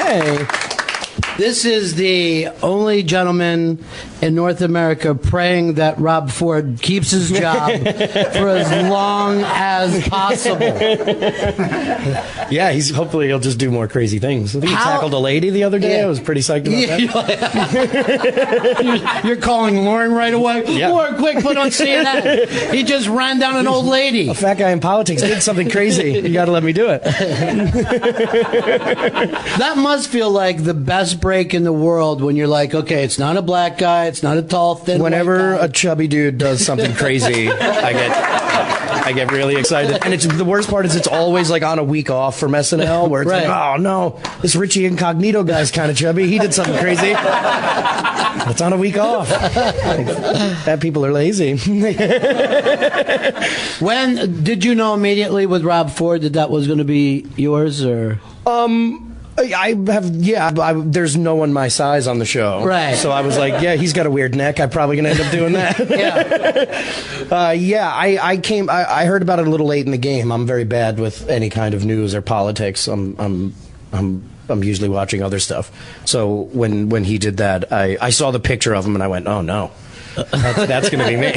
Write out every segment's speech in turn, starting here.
Hey. This is the only gentleman in North America praying that Rob Ford keeps his job for as long as possible. Yeah, hopefully he'll just do more crazy things. I think he tackled a lady the other day. I was pretty psyched about that. You're calling Lauren right away? Yeah. Lauren, quick, put on CNN. He just ran down an old lady. A fat guy in politics did something crazy. You got to let me do it. That must feel like the best break in the world when you're like, okay, it's not a black guy, it's not a tall, thin Whenever white guy. A chubby dude does something crazy, I get really excited. And the worst part is it's always like on a week off from SNL where it's like, oh no, this Richie Incognito guy's kind of chubby. He did something crazy. It's on a week off. Fat people are lazy. When did you know immediately with Rob Ford that was going to be yours, or? There's no one my size on the show. Right. So I was like, yeah, he's got a weird neck. I'm probably going to end up doing that. I heard about it a little late in the game. I'm very bad with any kind of news or politics. I'm usually watching other stuff. So when he did that, I saw the picture of him and I went, oh no. That's going to be me.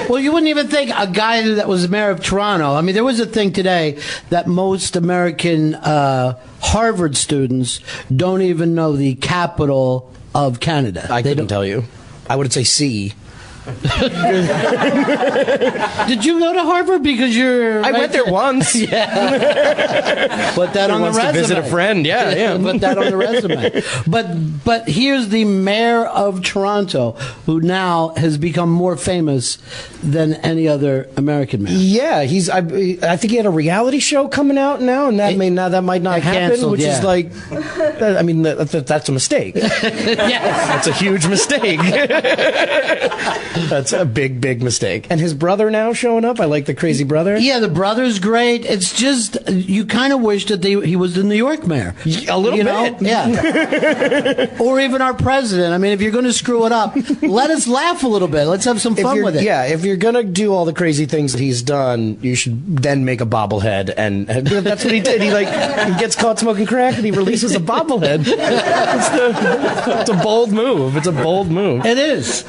Well, you wouldn't even think a guy that was mayor of Toronto. I mean, there was a thing today that most American Harvard students don't even know the capital of Canada. I couldn't tell you. I would say C. Did you go to Harvard? Because I went there once. Yeah. Put that on the resume. To visit a friend. Yeah. Put that on the resume. But here's the mayor of Toronto, who now has become more famous than any other American mayor. Yeah, I think he had a reality show coming out now, and that might not happen, which is like, I mean, that's a mistake. Yes. That's a huge mistake. That's a big mistake. And his brother now showing up. I like the crazy brother. Yeah, the brother's great. It's just you kind of wish that he was the New York mayor. A little bit. Know? Yeah. Or even our president. I mean, if you're going to screw it up, let us laugh a little bit. Let's have some fun with it. Yeah, if you're going to do all the crazy things that he's done, you should then make a bobblehead. And that's what he did. He gets caught smoking crack and he releases a bobblehead. It's a bold move. It's a bold move. It is.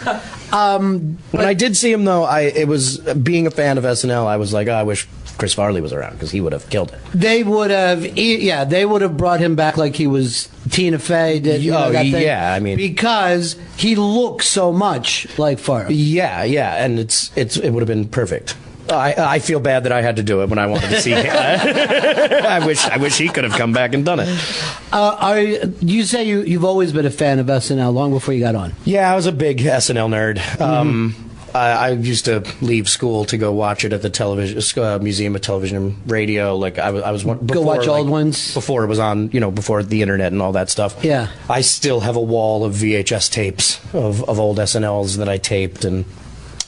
When I did see him, though, it was being a fan of SNL. I was like, I wish Chris Farley was around because he would have killed it. They would have brought him back like he was Tina Fey. I mean, because he looks so much like Pharoah. Yeah, and it would have been perfect. I feel bad that I had to do it when I wanted to see him. I wish he could have come back and done it. You say you've always been a fan of SNL long before you got on? Yeah, I was a big SNL nerd. I used to leave school to go watch it at the television Museum of Television and Radio. Like I was before, go watch old ones before it was on. Before the internet and all that stuff. Yeah, I still have a wall of VHS tapes of old SNLs that I taped, and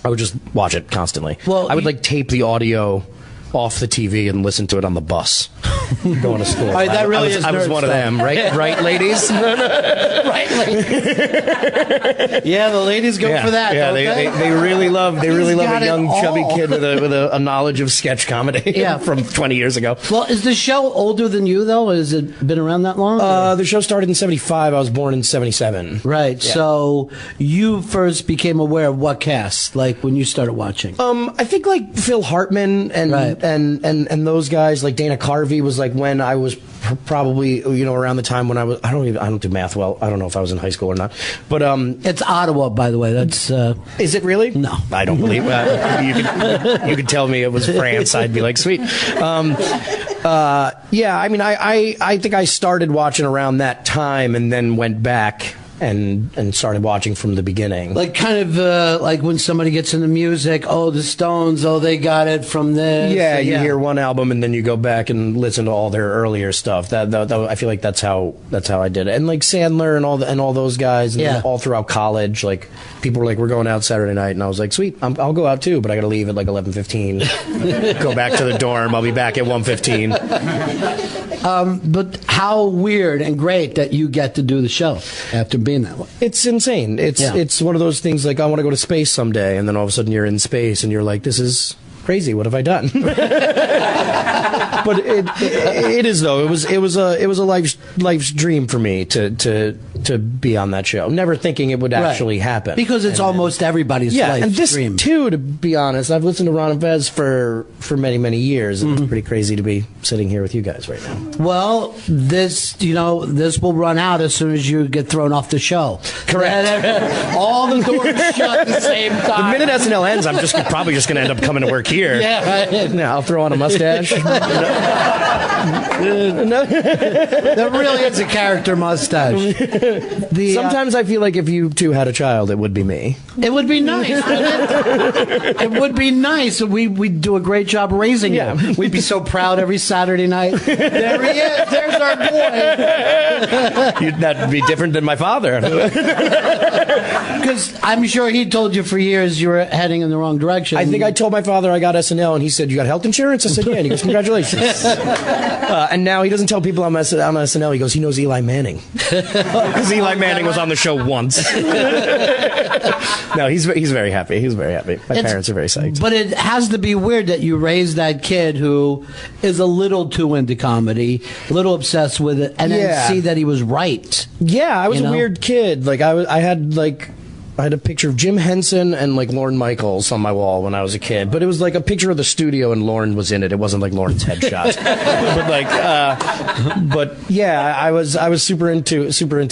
I would just watch it constantly. Well, I would tape the audio off the TV and listen to it on the bus going to school. Right, that really I was one of them, right? Right, ladies? Right, ladies. Yeah, the ladies go for that. Yeah, they really love a young chubby kid with a knowledge of sketch comedy from 20 years ago. Well, is the show older than you, though? Has it been around that long? The show started in 75. I was born in 77. Right. Yeah. So you first became aware of what cast, like when you started watching? I think like Phil Hartman and those guys, like Dana Carvey was like when I was probably around the time when I don't do math well. I don't know if I was in high school or not, but it's Ottawa, by the way. That's is it really? No, I don't believe you could tell me it was France. I'd be like, sweet. Yeah, I mean, I think I started watching around that time and then went back and started watching from the beginning. Like kind of like when somebody gets into music, the Stones, they got it from this. Yeah, you hear one album and then you go back and listen to all their earlier stuff. That I feel like that's how I did it. And like Sandler and all those guys, and all throughout college, like people were like, "We're going out Saturday night," and I was like, "Sweet, I'll go out too, but I got to leave at like 11:15. Go back to the dorm. I'll be back at 1:15." But how weird and great that you get to do the show after being that way. It's insane. It's one of those things like I want to go to space someday, and then all of a sudden you're in space and you're like, this is crazy. What have I done? But it is though. It was a life's dream for me to be on that show. Never thinking it would actually happen, because it's almost everybody's life's dream. And this too, to be honest, I've listened to Ron and Fez for many years, and it's pretty crazy to be sitting here with you guys right now. Well, this will run out as soon as you get thrown off the show. Correct. All the doors shut at the same time. The minute SNL ends, I'm probably just going to end up coming to work here. Yeah, right. Yeah, I'll throw on a mustache. That really is a character mustache. Sometimes I feel like if you two had a child, it would be me. It would be nice. It would be nice. We'd do a great job raising him. We'd be so proud every Saturday night. There he is. There's our boy. That'd be different than my father. Because I'm sure he told you for years you were heading in the wrong direction. I think I told my father I got SNL, and he said, "You got health insurance?" I said, "Yeah." And he goes, "Congratulations." And now he doesn't tell people I'm on SNL. He goes, he knows Eli Manning. Because Eli Manning was on the show once. No, he's very happy. He's very happy. My parents are very psyched. But it has to be weird that you raised that kid who is a little too into comedy, a little obsessed with it, and then see that he was right. Yeah, I was a weird kid. Like I had a picture of Jim Henson and like Lorne Michaels on my wall when I was a kid, but it was like a picture of the studio and Lorne was in it. It wasn't like Lorne's headshot. But yeah, I was super into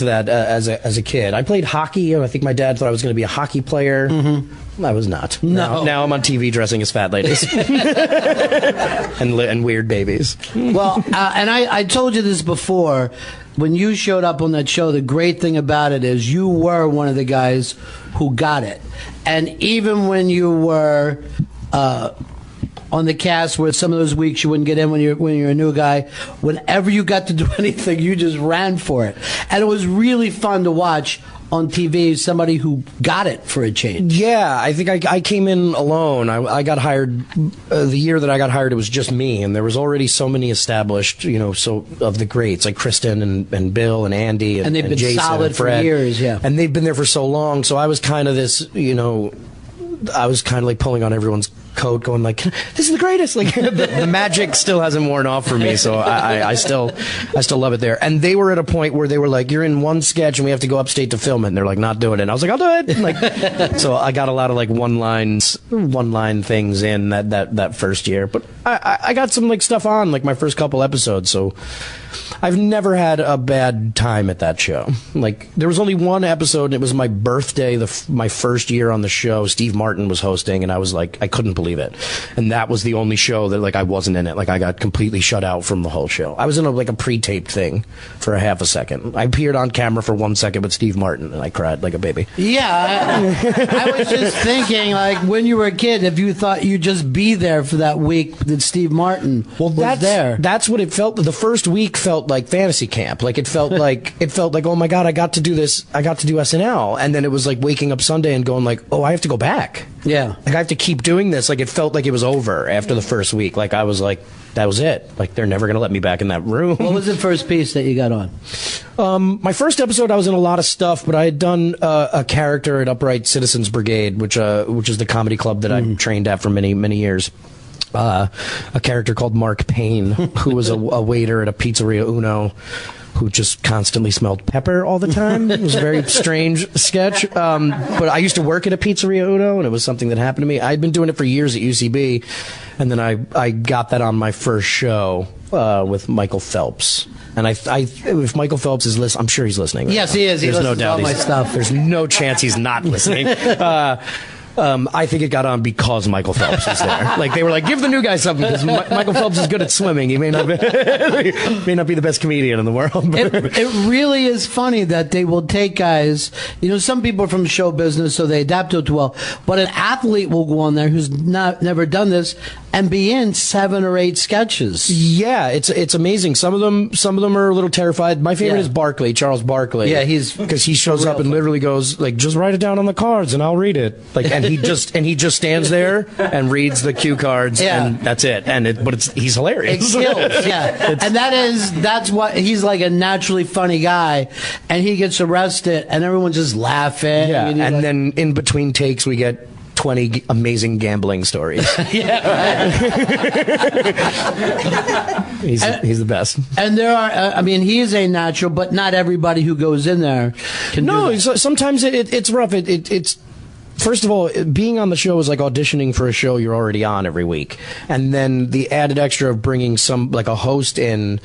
that as a kid. I played hockey. I think my dad thought I was going to be a hockey player. I was not. No. Now I'm on TV dressing as fat ladies and weird babies. Well, and I told you this before. When you showed up on that show, the great thing about it is you were one of the guys who got it. And even when you were on the cast where some of those weeks you wouldn't get in when you're a new guy, whenever you got to do anything, you just ran for it. And it was really fun to watch on TV, somebody who got it for a change. Yeah, I think I came in alone. I got hired, the year that I got hired, it was just me, and there was already so many established, so of the greats, like Kristen and Bill and Andy and they've been Jason solid and Fred. for years, yeah. And they've been there for so long, so I was kind of this, I was kind of like pulling on everyone's coat, going like, "This is the greatest!" Like the magic still hasn't worn off for me, so I still love it there. And they were at a point where they were like, "You're in one sketch, and we have to go upstate to film it." And they're like, "Not doing it." And I was like, "I'll do it." And like, so I got a lot of like one line things in that first year. But I got some like stuff on like my first couple episodes, so I've never had a bad time at that show. Like there was only one episode, and it was my birthday, my first year on the show. Steve Martin was hosting, and I was like, I couldn't believe it. And that was the only show that like I wasn't in it. Like I got completely shut out from the whole show. I was in a pre-taped thing for a half a second. I appeared on camera for 1 second with Steve Martin, and I cried like a baby. Yeah, I was just thinking, like when you were a kid, if you thought you'd just be there for that week that Steve Martin was there. That's what it felt. The first week felt like fantasy camp. Like it felt like oh my god, I got to do this. I got to do SNL, and then it was like waking up Sunday and going like, oh, I have to go back. Yeah, like I have to keep doing this. Like it felt like it was over after the first week. Like I was like, that was it. Like they're never gonna let me back in that room. What was the first piece that you got on? My first episode, I was in a lot of stuff, but I had done a character at Upright Citizens Brigade, which is the comedy club that I trained at for many years. A character called Mark Payne, who was a waiter at a pizzeria Uno, who just constantly smelled pepper all the time. It was a very strange sketch. But I used to work at a pizzeria Uno, and it was something that happened to me. I'd been doing it for years at UCB, and then I got that on my first show with Michael Phelps. And if Michael Phelps is listening, I'm sure he's listening. Right yes, now. he is. There's no doubt. All my stuff. There's no chance he's not listening. I think it got on because Michael Phelps was there. Like they were like, give the new guy something because Michael Phelps is good at swimming. He may not be the best comedian in the world. It really is funny that they will take guys. Some people are from show business, so they adapt to it well. But an athlete will go on there who's never done this and be in 7 or 8 sketches. Yeah, it's amazing. Some of them are a little terrified. My favorite is Barkley, Charles Barkley. Yeah, because he shows up and literally goes like, just write it down on the cards and I'll read it. Like, and he just stands there and reads the cue cards and that's it. But he's hilarious. It kills. Yeah, and that's what he's like, a naturally funny guy, and he gets arrested and everyone's just laughing. Yeah, and then in between takes we get 20 amazing gambling stories. Yeah, he's the best. and there are, I mean, he is a natural, but not everybody who goes in there can do that. Sometimes it's rough. It's first of all, being on the show is like auditioning for a show you're already on every week, and then the added extra of bringing a host in.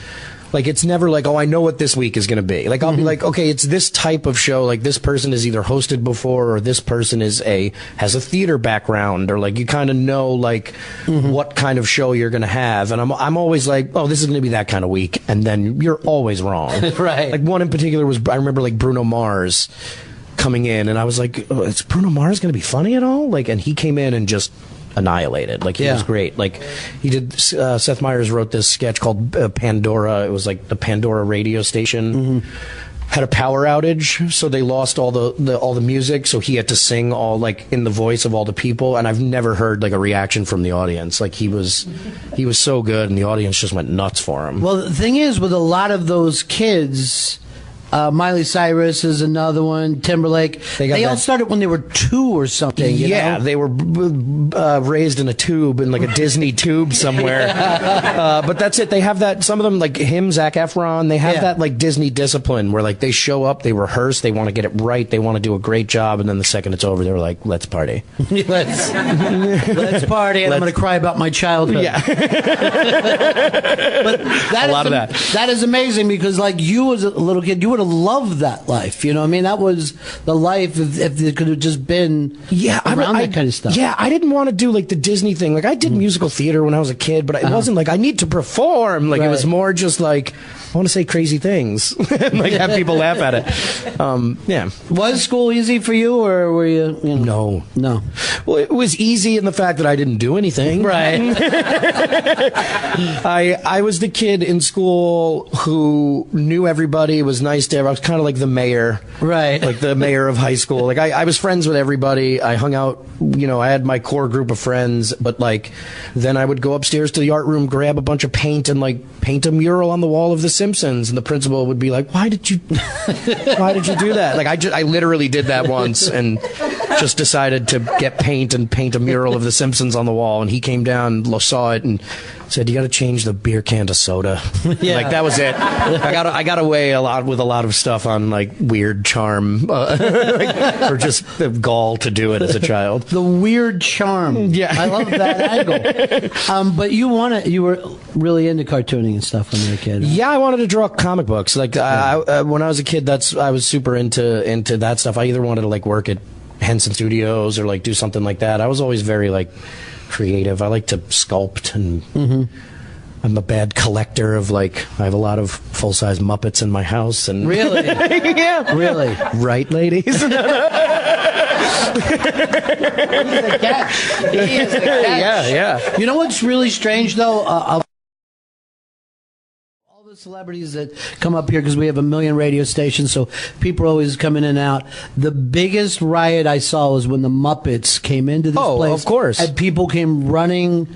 Like, it's never like, oh, I know what this week is going to be. Like, I'll be like, okay, it's this type of show. Like, this person has either hosted before, or this person has a theater background, or like, you kind of know like what kind of show you're going to have. And I'm always like, oh, this is going to be that kind of week, and then you're always wrong. Right. Like, one in particular was, I remember like Bruno Mars coming in, and I was like, oh, is Bruno Mars going to be funny at all? Like, and he came in and just annihilated. Like, he was great. Like, he did, Seth Meyers wrote this sketch called Pandora. It was like the Pandora radio station had a power outage, so they lost all the music, so he had to sing all like in the voice of all the people, and I've never heard like a reaction from the audience. Like, he was so good, and the audience just went nuts for him. Well, the thing is, with a lot of those kids, Miley Cyrus is another one. Timberlake. They all started when they were 2 or something. You know? They were raised in a tube, in like a Disney tube somewhere. But that's it. They have that. Some of them, like him, Zac Efron, they have that like Disney discipline where like they show up, they rehearse, they want to get it right, they want to do a great job, and then the second it's over, they're like, let's party. let's party, and I'm going to cry about my childhood. Yeah. But that of that. That is amazing, because like you as a little kid, you would have loved that life. You know what I mean? That was the life if it could have just been around that kind of stuff. Yeah, I didn't want to do like the Disney thing. Like, I did musical theater when I was a kid, but it wasn't like I need to perform. Like, it was more just like, I want to say crazy things and like have people laugh at it. Yeah. Was school easy for you, or were you know? No. Well, it was easy in the fact that I didn't do anything. Right. I was the kid in school who knew everybody, was nice to everyone. I was kind of like the mayor. Right. Like the mayor of high school. Like, I was friends with everybody. I hung out, I had my core group of friends, but like, then I would go upstairs to the art room, grab a bunch of paint, and like paint a mural on the wall of The Simpsons, and the principal would be like, why did you do that? Like, I literally did that once, and just decided to get paint and paint a mural of The Simpsons on the wall, and he came down, saw it, and said, you got to change the beer can to soda. Yeah. Like, that was it. I got away with a lot of stuff on like weird charm, or just the gall to do it as a child. The weird charm. Yeah, I love that angle. But you were really into cartooning and stuff when you were a kid. Huh? Yeah, I wanted to draw comic books. Like, when I was a kid, I was super into that stuff. I either wanted to like work at Henson Studios or like do something like that. I was always very like creative. I like to sculpt, and I'm a bad collector of like, I have a lot of full-size Muppets in my house. And really? Yeah. Really? Right, ladies? He's a catch. He is a catch. Yeah. You know what's really strange, though? All the celebrities that come up here, because we have a million radio stations, so people are always coming in and out. The biggest riot I saw was when the Muppets came into this place. Oh, of course. And people came running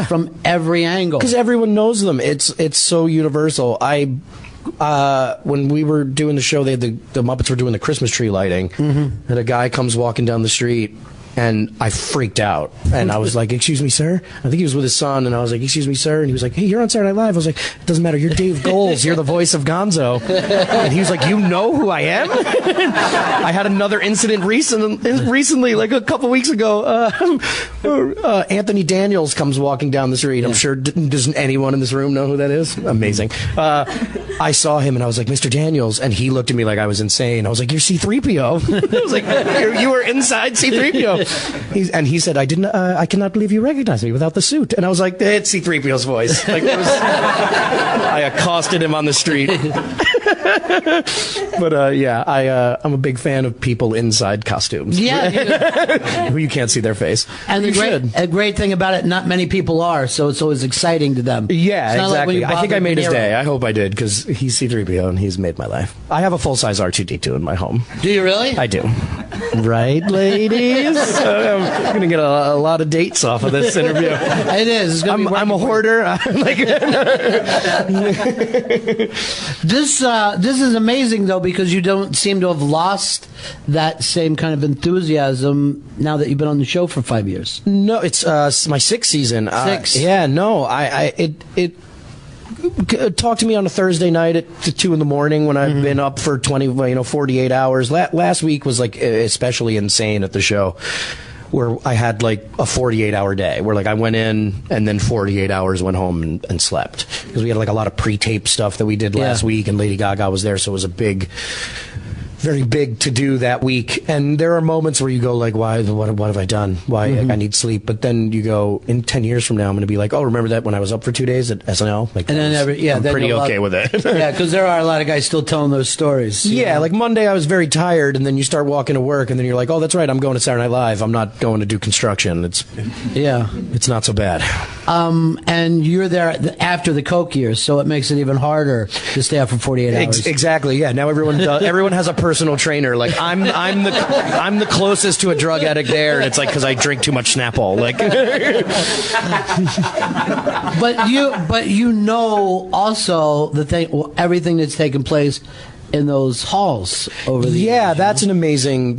from every angle. Because everyone knows them. It's so universal. When we were doing the show, the Muppets were doing the Christmas tree lighting, and a guy comes walking down the street, and I freaked out, and I was like, excuse me, sir? I think he was with his son, and I was like, excuse me, sir? And he was like, hey, you're on Saturday Night Live. I was like, it doesn't matter, you're Dave Goelz, you're the voice of Gonzo. And he was like, you know who I am? I had another incident recently, like a couple weeks ago. Anthony Daniels comes walking down the street. I'm sure, doesn't anyone in this room know who that is? Amazing. I saw him, and I was like, Mr. Daniels, and he looked at me like I was insane. I was like, you're C-3PO. I was like, you were inside C-3PO. And he said, I cannot believe you recognize me without the suit. And I was like, it's C-3PO's voice. Like, I accosted him on the street. But I'm a big fan of people inside costumes. Yeah, who you can't see their face. And a great thing about it, not many people are, so it's always exciting to them. Yeah, exactly. Like I think I made his day. I hope I did, because he's C-3PO and he's made my life. I have a full-size R2-D2 in my home. Do you really? I do. Right, ladies? I'm going to get a lot of dates off of this interview. It is. I'm a hoarder. This is amazing, though, because you don't seem to have lost that same kind of enthusiasm now that you've been on the show for 5 years. No, it's my sixth season. Yeah, no, it talk to me on a Thursday night at 2 in the morning when I've been up for 48 hours. Last week was like especially insane at the show, where I had like a 48-hour day where like I went in and then 48 hours went home and slept, because we had like a lot of pre-tape stuff that we did last week, and Lady Gaga was there, so it was a very big to do that week. And there are moments where you go like, what have I done? Why I need sleep. But then you go, in 10 years from now I'm going to be like, oh, remember that when I was up for 2 days at SNL? Like, and then I'm pretty okay with it. Yeah, because there are a lot of guys still telling those stories. Yeah, like Monday I was very tired, and then you start walking to work, and then you're like, oh, that's right, I'm going to Saturday Night Live. I'm not going to do construction. It's not so bad. And you're there after the Coke years, so it makes it even harder to stay up for 48 hours. Exactly. Yeah. Now everyone has a personal trainer. Like I'm the closest to a drug addict there, and it's like because I drink too much Snapple. Like, but you know also everything that's taken place in those halls over the years, that's an amazing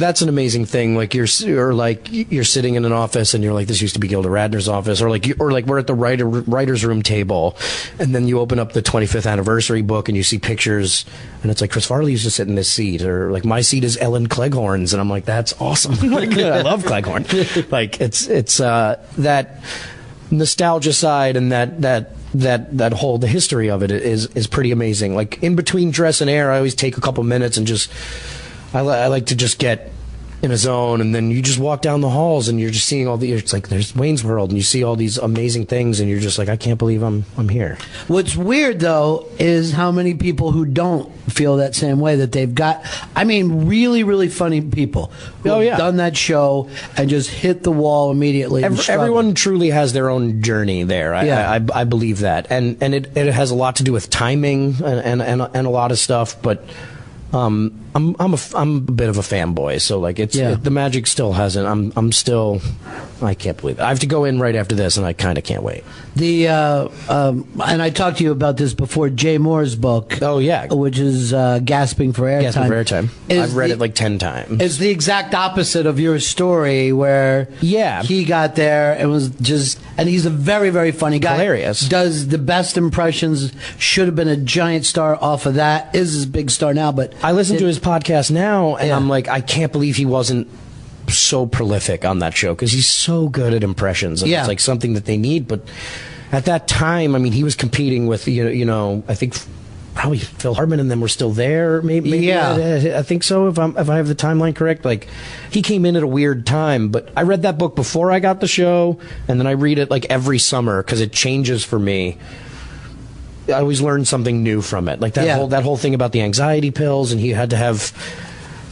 thing. Like you're sitting in an office and you're like, this used to be Gilda Radner's office, or like we're at the writer's room table, and then you open up the 25th anniversary book and you see pictures, and it's like Chris Farley used to sit in this seat, or like my seat is Ellen Cleghorn's, and I'm like, that's awesome. Like, I love Cleghorn. Like it's that nostalgia side, and that whole the history of it is pretty amazing. Like in between dress and air, I always take a couple minutes and just I like to just get in a zone, and then you just walk down the halls and you're just seeing it's like there's Wayne's World, and you see all these amazing things, and you're just like, I can't believe I'm here. What's weird though is how many people who don't feel that same way, that they've got, I mean, really, really funny people who have done that show and just hit the wall immediately. Everyone truly has their own journey there. I believe that, and it has a lot to do with timing and a lot of stuff, but I'm a bit of a fanboy, so like the magic still hasn't. I can't believe it. I have to go in right after this, and I kind of can't wait. And I talked to you about this before. Jay Moore's book. Oh yeah, which is Gasping for Airtime. Gasping for Airtime. I've read it like 10 times. It's the exact opposite of your story, where he got there and was and he's a very, very funny guy. Hilarious. Does the best impressions. Should have been a giant star off of that. Is his big star now, but I listen to his podcast now, and I'm like, I can't believe he wasn't so prolific on that show, because he's so good at impressions, and it's like something that they need. But at that time, I mean, he was competing with I think probably Phil Hartman and them were still there. Maybe I think so, if I have the timeline correct. Like, he came in at a weird time. But I read that book before I got the show, and then I read it like every summer because it changes for me. I always learn something new from it. Like that whole thing about the anxiety pills, and he had to have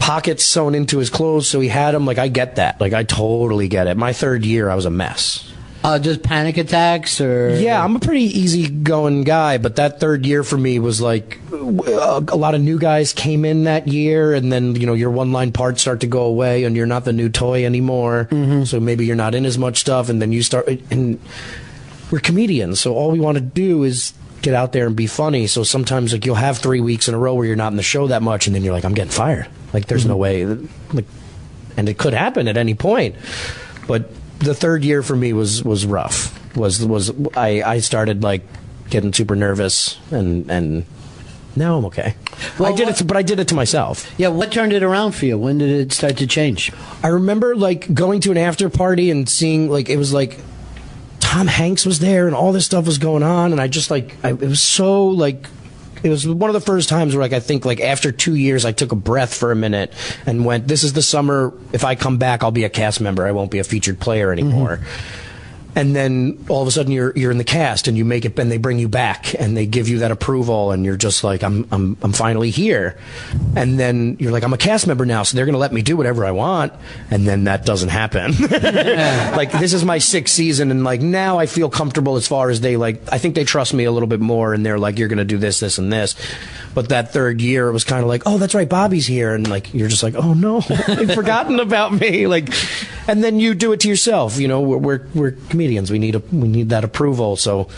pockets sewn into his clothes, so he had them. Like, I get that. Like, I totally get it. My third year, I was a mess. Just panic attacks, or? Yeah, I'm a pretty easygoing guy, but that third year for me was like a lot of new guys came in that year, and then your one-line parts start to go away, and you're not the new toy anymore. So maybe you're not in as much stuff, and then you start. And we're comedians, so all we want to do is get out there and be funny. So sometimes like you'll have 3 weeks in a row where you're not in the show that much, and then you're like, I'm getting fired. Like, there's no way. Like, and it could happen at any point. But the third year for me was rough. I started like getting super nervous, and now I'm okay. Well, I did it to myself. Yeah, what turned it around for you? When did it start to change? I remember like going to an after party and seeing like it was like Tom Hanks was there and all this stuff was going on, and I just like it was so like it was one of the first times where like I think like after 2 years I took a breath for a minute and went, this is the summer, if I come back I'll be a cast member, I won't be a featured player anymore. And then all of a sudden you're in the cast, and you make it, and they bring you back, and they give you that approval, and you're just like, I'm finally here. And then you're like, I'm a cast member now, so they're going to let me do whatever I want. And then that doesn't happen. Like, this is my 6th season, and like now I feel comfortable as far as I think they trust me a little bit more, and they're like, you're going to do this, this, and this. But that third year, it was kind of like, oh, that's right, Bobby's here, and like you're just like, oh no, they've forgotten about me. Like, and then you do it to yourself. You know, we're comedians. We need that approval. So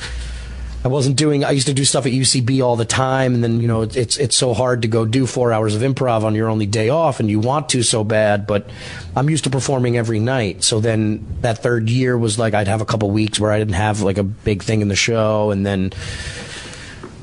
I used to do stuff at UCB all the time, and then, you know, it's so hard to go do 4 hours of improv on your only day off, and you want to so bad, but I'm used to performing every night. So then that third year was like I'd have a couple weeks where I didn't have like a big thing in the show, and then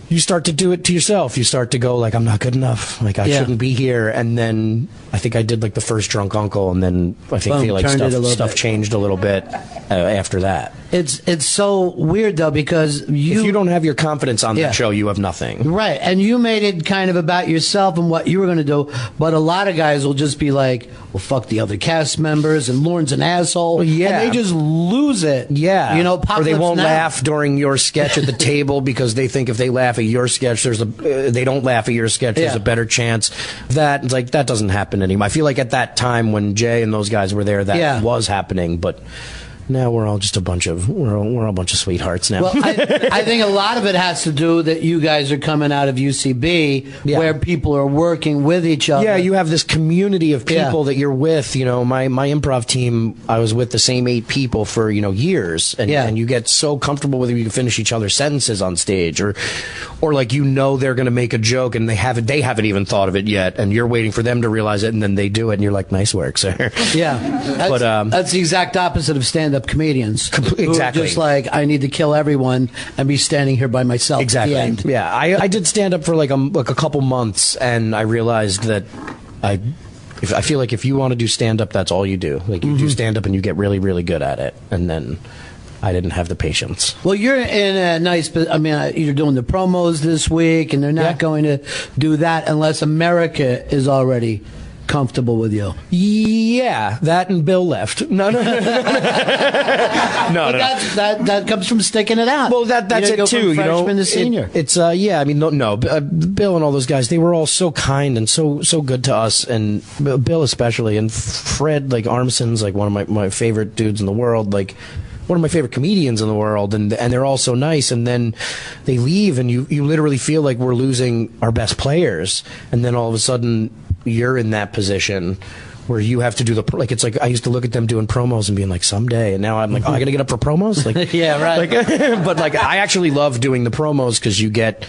you start to do it to yourself. You start to go like, I'm not good enough. Like, I shouldn't be here. And then I think I did like the first Drunk Uncle, and then I feel like stuff changed a little bit after that. It's so weird though, because if you don't have your confidence on that show, you have nothing. Right, and you made it kind of about yourself and what you were going to do. But a lot of guys will just be like, "Well, fuck the other cast members," and Lauren's an asshole. Well, yeah, and they just lose it. Yeah, you know, or they won't laugh during your sketch at the table because they think if they laugh at your sketch, they don't laugh at your sketch. There's a better chance that it's like that doesn't happen anymore. I feel like at that time when Jay and those guys were there, that was happening, but. Now we're all just a bunch of sweethearts now. Well, I think a lot of it has to do that you guys are coming out of UCB, where people are working with each other. Yeah, you have this community of people that you're with. You know, my improv team, I was with the same 8 people for years, and you get so comfortable with it, you can finish each other's sentences on stage, or like they're going to make a joke and they haven't even thought of it yet, and you're waiting for them to realize it, and then they do it, and you're like, nice work, sir. Yeah, that's the exact opposite of stand-up comedians. Exactly. Who are just like, I need to kill everyone and be standing here by myself. Exactly. At the end. Yeah, I did stand up for like a couple months, and I realized that I feel like if you want to do stand up, that's all you do. Like you do stand up and you get really, really good at it, and then I didn't have the patience. Well, you're in a nice. I mean, you're doing the promos this week, and they're not going to do that unless America is already comfortable with you. Yeah, that and Bill left. No. That comes from sticking it out. Well, that's it too. From freshman to senior. It's yeah. I mean, no. Bill and all those guys, they were all so kind and so good to us, and Bill especially, and Fred Armson's like one of my favorite dudes in the world. Like, one of my favorite comedians in the world, and they're all so nice, and then they leave, and you literally feel like we're losing our best players, and then all of a sudden you're in that position where you have to do it's like I used to look at them doing promos and being like, someday, and now I'm like, oh, I gotta get up for promos, like yeah, right. But like I actually love doing the promos because you get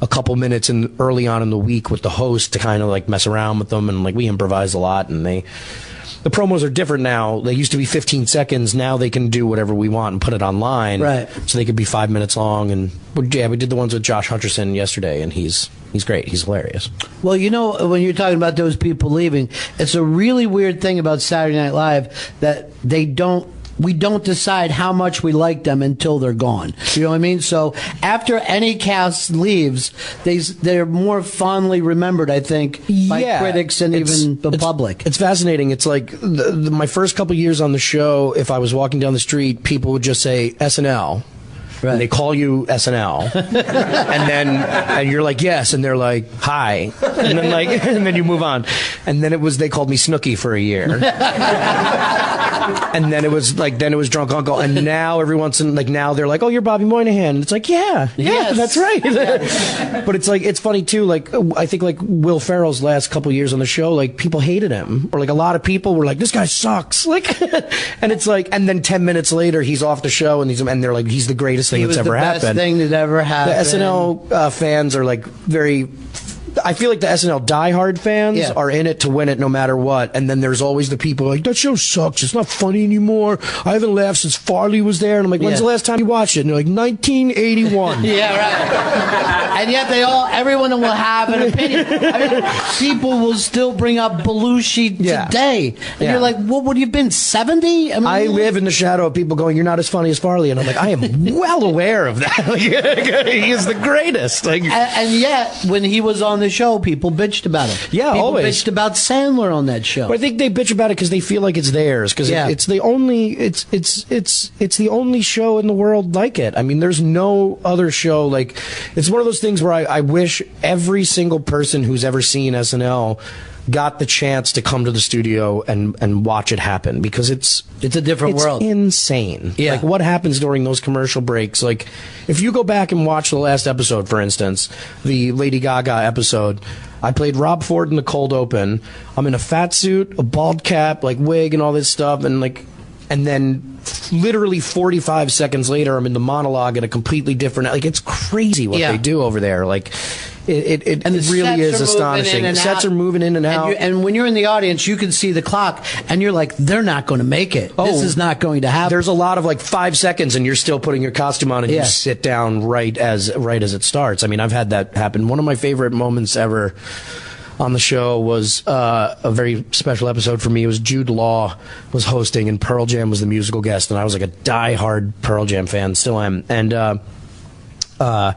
a couple minutes early on in the week with the host to kind of like mess around with them, and like we improvise a lot, and the promos are different now. They used to be 15 seconds. Now they can do whatever we want and put it online. Right. So they could be 5 minutes long. And we did the ones with Josh Hutcherson yesterday, and he's great. He's hilarious. Well, you know, when you're talking about those people leaving, it's a really weird thing about Saturday Night Live that we don't decide how much we like them until they're gone. You know what I mean? So after any cast leaves, they're more fondly remembered, I think, by critics and even the public. It's fascinating. It's like my first couple years on the show, if I was walking down the street, people would just say SNL. Right. And they call you SNL, and you're like, yes, and they're like, hi, and then you move on, and then they called me Snooki for a year, and then it was Drunk Uncle, and now now they're like, oh, you're Bobby Moynihan, and it's like, yeah, that's right. But it's like, it's funny too, like I think like Will Ferrell's last couple years on the show, like people hated him, or like a lot of people were like, this guy sucks, like, and it's like, and then 10 minutes later he's off the show, and they're like, he's the greatest thing that's ever happened. Best thing that ever happened. The SNL fans are like very. I feel like the SNL diehard fans are in it to win it no matter what, and then there's always the people like, that show sucks, it's not funny anymore, I haven't laughed since Farley was there, and I'm like, when's the last time you watched it? And they're like, 1981. Yeah, right. And yet everyone will have an opinion. I mean, people will still bring up Belushi today, and you're like, what would you have been, 70? I live in the shadow of people going, you're not as funny as Farley, and I'm like, I am well aware of that. Like, he is the greatest. Like, and yet when he was on the show, people bitched about him. Yeah, people always bitched about Sandler on that show. But I think they bitch about it because they feel like it's theirs. Because it's the only show in the world like it. I mean, there's no other show like. It's one of those things where I wish every single person who's ever seen SNL got the chance to come to the studio and watch it happen, because it's a different world. It's insane. Yeah. Like what happens during those commercial breaks. Like if you go back and watch the last episode, for instance, the Lady Gaga episode, I played Rob Ford in the cold open. I'm in a fat suit, a bald cap, like wig and all this stuff, and then literally 45 seconds later, I'm in the monologue at a completely different. Like it's crazy what they do over there. Like it really is astonishing. Sets are moving in and out. And when you're in the audience, you can see the clock, and you're like, they're not going to make it. This is not going to happen. There's a lot of like 5 seconds, and you're still putting your costume on, and you sit down right as it starts. I mean, I've had that happen. One of my favorite moments ever on the show was a very special episode for me. It was Jude Law was hosting, and Pearl Jam was the musical guest, and I was like a diehard Pearl Jam fan, still am. And it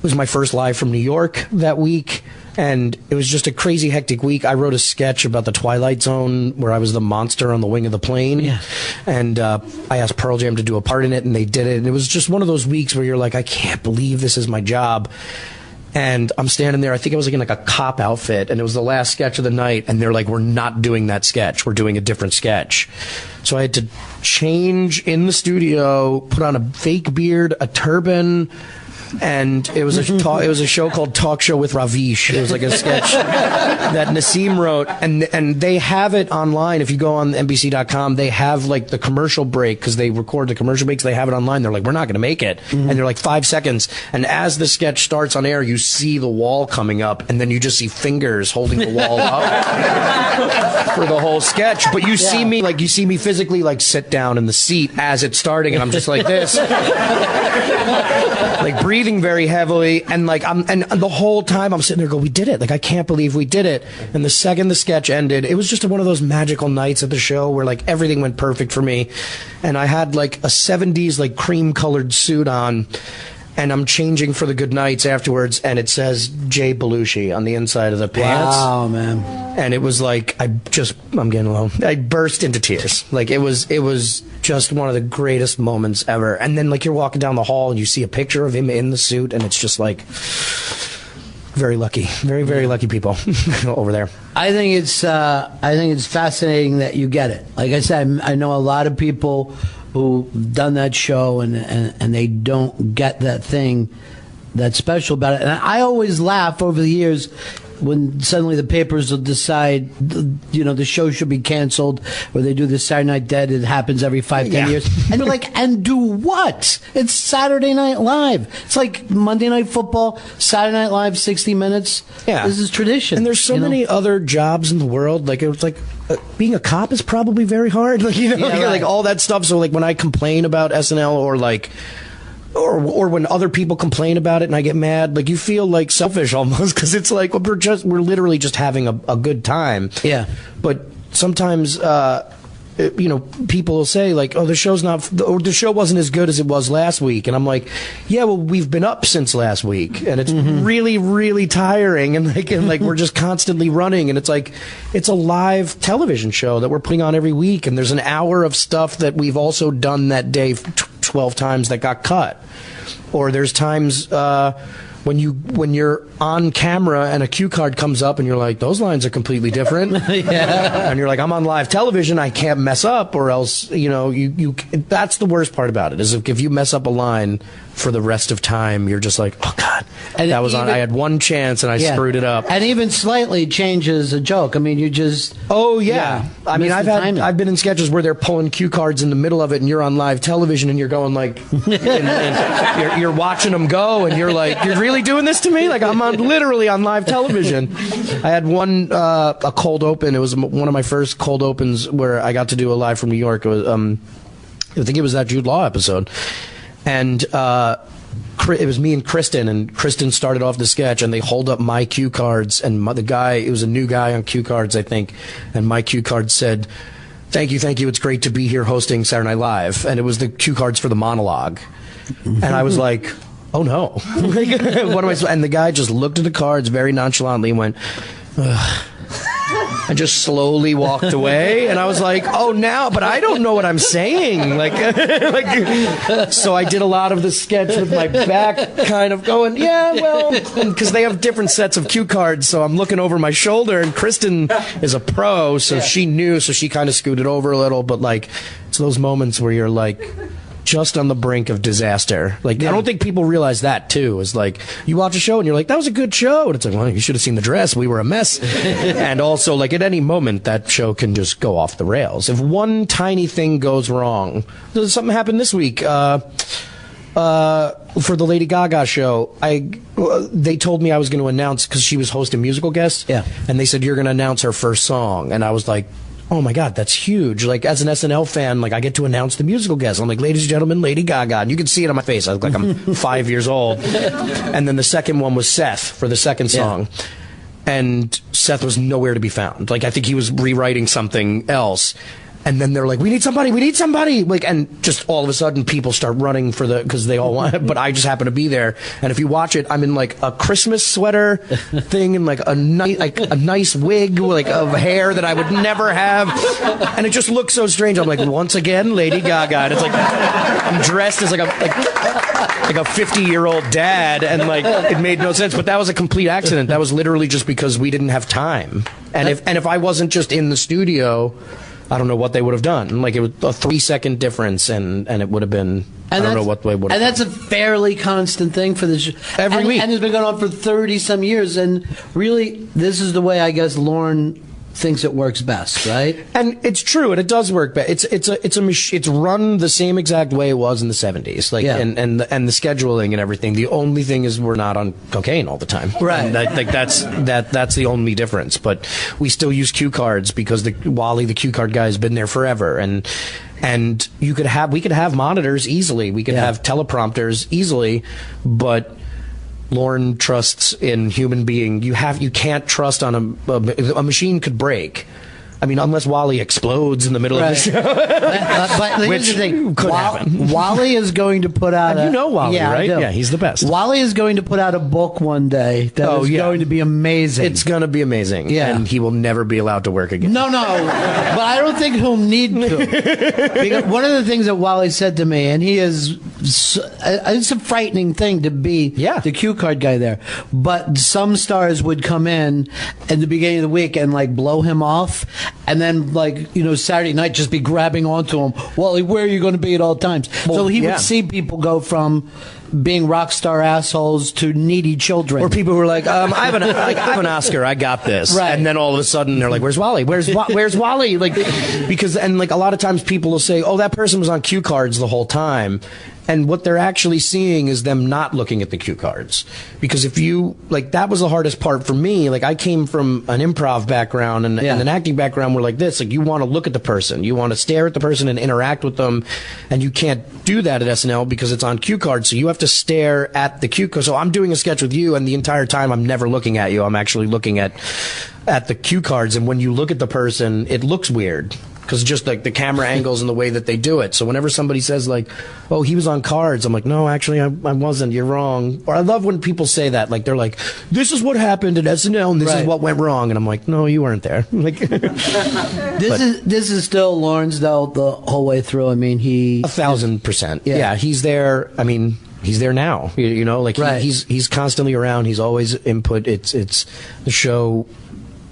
was my first live from New York that week, and it was just a crazy hectic week. I wrote a sketch about the Twilight Zone where I was the monster on the wing of the plane, and I asked Pearl Jam to do a part in it, and they did it. And it was just one of those weeks where you're like, I can't believe this is my job. And I'm standing there, I think I was like in like a cop outfit, and it was the last sketch of the night, and they're like, we're not doing that sketch, we're doing a different sketch. So I had to change in the studio, put on a fake beard, a turban, and it was a show called Talk Show with Ravish. It was like a sketch that Nassim wrote, and they have it online. If you go on NBC.com, they have like the commercial break, because they record the commercial breaks. They have it online. They're like, we're not going to make it, and they're like 5 seconds. And as the sketch starts on air, you see the wall coming up, and then you just see fingers holding the wall up for the whole sketch. But you see me physically like sit down in the seat as it's starting, and I'm just like this. Like breathing very heavily, and like and the whole time I'm sitting there going, we did it. Like I can't believe we did it. And the second the sketch ended, it was just one of those magical nights at the show where like everything went perfect for me. And I had like a 70s like cream colored suit on, and I'm changing for the good nights afterwards, and it says Jay Belushi on the inside of the pants. Wow, man. And it was like, I'm getting low. I burst into tears. Like it was just one of the greatest moments ever. And then like you're walking down the hall and you see a picture of him in the suit, and it's just like, very lucky, very, very lucky people over there. I think it's fascinating that you get it. Like I said, I know a lot of people who've done that show, and they don't get that thing that's special about it. And I always laugh over the years when suddenly the papers will decide, the show should be canceled, or they do this Saturday Night Dead. It happens every 5-10 years. And you're like, and do what? It's Saturday Night Live. It's like Monday Night Football, Saturday Night Live, 60 Minutes. Yeah. This is tradition. And there's so many other jobs in the world. Like, it was like, being a cop is probably very hard. Like, like all that stuff. So like when I complain about SNL, or like, or when other people complain about it and I get mad, like you feel like selfish almost, because it's like we're literally just having a good time. Yeah. But sometimes people will say like, oh, the show wasn't as good as it was last week, and I'm like, yeah, well, we've been up since last week, and it's really, really tiring, and like we're just constantly running, and it's like it's a live television show that we're putting on every week, and there's an hour of stuff that we've also done that day 12 times that got cut. Or there's times when you're on camera and a cue card comes up and you're like, those lines are completely different. Yeah. And you're like, I'm on live television, I can't mess up, or else you that's the worst part about it, is if you mess up a line for the rest of time, you're just like, oh God, and that was I had one chance and I screwed it up. And even slightly changes a joke. I mean, you just I mean, I've been in sketches where they're pulling cue cards in the middle of it, and you're on live television and you're going like, and you're watching them go, and you're like, you're really doing this to me? Like I'm literally on live television. I had one a cold open. It was one of my first cold opens where I got to do a live from New York. It was I think it was that Jude Law episode. And it was me and Kristen started off the sketch, and they hold up my cue cards, and it was a new guy on cue cards, I think, and my cue card said, thank you, it's great to be here hosting Saturday Night Live, and it was the cue cards for the monologue. And I was like, oh no. What am I supposed? And the guy just looked at the cards very nonchalantly and went, ugh. and just slowly walked away. And I was like, oh, now, but I don't know what I'm saying. So I did a lot of the sketch with my back kind of going, yeah, well, because they have different sets of cue cards. So I'm looking over my shoulder, and Kristen is a pro, so she knew, so she kind of scooted over a little. But like, it's those moments where you're like, just on the brink of disaster. I don't think people realize that too. Is like, you watch a show and you're like, that was a good show, and it's like, well, you should have seen the dress. We were a mess. And also, like, at any moment, that show can just go off the rails. If one tiny thing goes wrong, something happened this week. For the Lady Gaga show, they told me I was going to announce, because she was hosting musical guests. Yeah. And they said, you're going to announce her first song. And I was like, oh my God, that's huge. Like, as an SNL fan, like, I get to announce the musical guest. I'm like, ladies and gentlemen, Lady Gaga. And you can see it on my face. I look like I'm 5 years old. And then the second one was Seth for the second song. Yeah. And Seth was nowhere to be found. Like, I think he was rewriting something else. And then they're like, we need somebody. Like, and just all of a sudden people start running because they all want it, but I just happen to be there. And if you watch it, I'm in like a Christmas sweater thing and like a nice wig, like, of hair that I would never have. And it just looks so strange. I'm like, once again, Lady Gaga. And it's like, I'm dressed as like a 50-year-old dad, and like, it made no sense. But that was a complete accident. That was literally just because we didn't have time. And if I wasn't just in the studio, I don't know what they would have done. Like, it was a 3-second difference, and it would have been, I don't know what they would have done. And that's a fairly constant thing for this every week. And it's been going on for 30-some years. And really, this is the way, I guess, Lorne thinks it works best, right? And it's true, and it does work best. It's run the same exact way it was in the 70s. Like, and the scheduling and everything. The only thing is we're not on cocaine all the time. Right. And that's the only difference. But we still use cue cards because Wally, the cue card guy, has been there forever. And we could have monitors easily. We could have teleprompters easily, but Lorne trusts in human being. You can't trust on a machine could break. I mean, unless Wally explodes in the middle of the show. But here's the thing. Could happen. Wally is going to put out you know Wally, right? Yeah, he's the best. Wally is going to put out a book one day that is going to be amazing. It's going to be amazing. Yeah. And he will never be allowed to work again. No. But I don't think he'll need to. Because one of the things that Wally said to me, and it's a frightening thing to be the cue card guy there, but some stars would come in at the beginning of the week and like blow him off, and then, like, Saturday night just be grabbing onto him. Wally, where are you going to be at all times? Well, so he would see people go from being rock star assholes to needy children. Or people who are like, I have an Oscar, I got this. Right. And then all of a sudden they're like, where's Wally? Where's Wally? Like, because, and like, a lot of times people will say, oh, that person was on cue cards the whole time. And what they're actually seeing is them not looking at the cue cards. Because if you, like, that was the hardest part for me. Like, I came from an improv background and an acting background where, like, this, like, you want to look at the person. You want to stare at the person and interact with them. And you can't do that at SNL because it's on cue cards. So you have to stare at the cue card. So I'm doing a sketch with you, and the entire time I'm never looking at you. I'm actually looking at the cue cards. And when you look at the person, it looks weird. Because just like the camera angles and the way that they do it. So whenever somebody says like, oh, he was on cards, I'm like, no, actually, I wasn't. You're wrong. Or I love when people say that. Like, they're like, this is what happened at SNL and this is what went wrong. And I'm like, no, you weren't there. Like, this is still Lawrence, though, the whole way through. I mean, 1,000%. Yeah, he's there. I mean, he's there now. Like, he's constantly around. He's always input. It's the show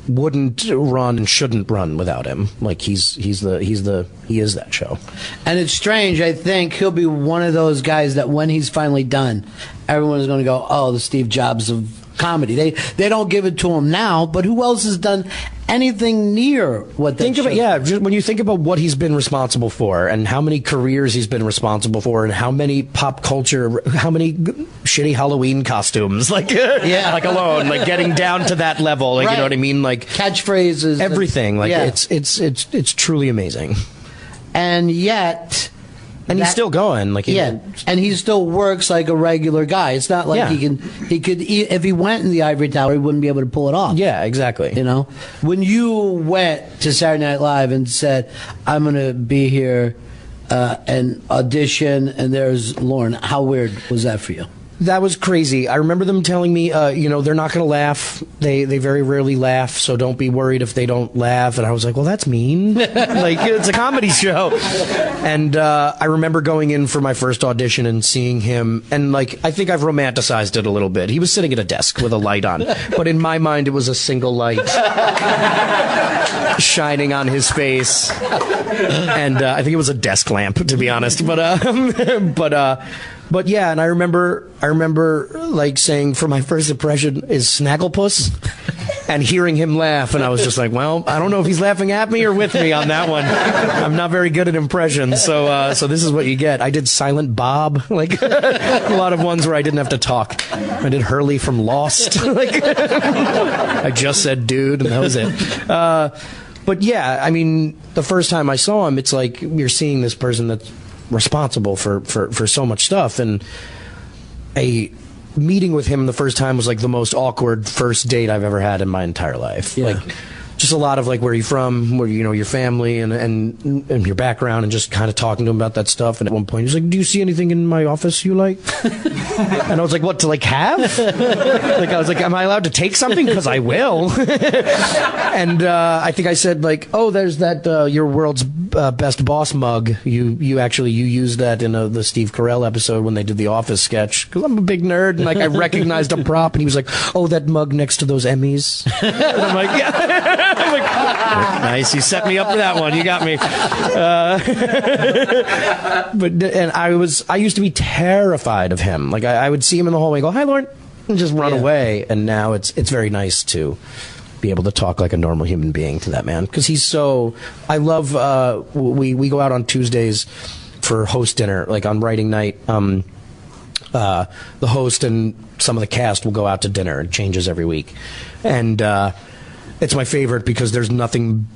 wouldn't run and shouldn't run without him. Like, he is that show. And it's strange. I think he'll be one of those guys that when he's finally done, everyone is going to go, oh, the Steve Jobs of comedy. They don't give it to him now, but who else has done anything near what they just when you think about what he's been responsible for and how many careers he's been responsible for and how many pop culture, how many shitty Halloween costumes, like like alone, like getting down to that level, like you know what I mean, like catchphrases, everything, like it's truly amazing. And yet, and he's still going, like and he still works like a regular guy. It's not like he could if he went in the ivory tower, he wouldn't be able to pull it off. Yeah, exactly. When you went to Saturday Night Live and said, I'm going to be here and audition, and there's Lorne, how weird was that for you? That was crazy. I remember them telling me, they're not going to laugh. They very rarely laugh, so don't be worried if they don't laugh. And I was like, well, that's mean. Like, it's a comedy show. And I remember going in for my first audition and seeing him, and like, I think I've romanticized it a little bit. He was sitting at a desk with a light on, but in my mind, it was a single light shining on his face. And I think it was a desk lamp, to be honest. But yeah, and I remember like saying for my first impression is Snagglepuss, and hearing him laugh, and I was just like, well, I don't know if he's laughing at me or with me on that one. I'm not very good at impressions, so this is what you get. I did Silent Bob, like a lot of ones where I didn't have to talk. I did Hurley from Lost. Like, I just said dude, and that was it. But yeah, I mean, the first time I saw him, it's like you're seeing this person that's responsible for so much stuff, and a meeting with him the first time was like the most awkward first date I've ever had in my entire life. Yeah. Like, just a lot of like, where you from, where your family and your background, and just kind of talking to him about that stuff. And at one point he's like, do you see anything in my office you like? And I was like, what, to like have? Like, I was like, am I allowed to take something? Because I will. And I think I said like, oh, there's that your world's best boss mug. You used that in the Steve Carell episode when they did the Office sketch, because I'm a big nerd, and like I recognized a prop, and he was like, oh, that mug next to those Emmys. And I'm like, yeah. I'm like, nice, you set me up for that one. You got me. I used to be terrified of him. Like, I would see him in the hallway and go, hi, Lauren, and just run away. And now it's very nice to be able to talk like a normal human being to that man, because he's so. I love. We go out on Tuesdays for host dinner, like on writing night. The host and some of the cast will go out to dinner. It changes every week, and it's my favorite because there's nothing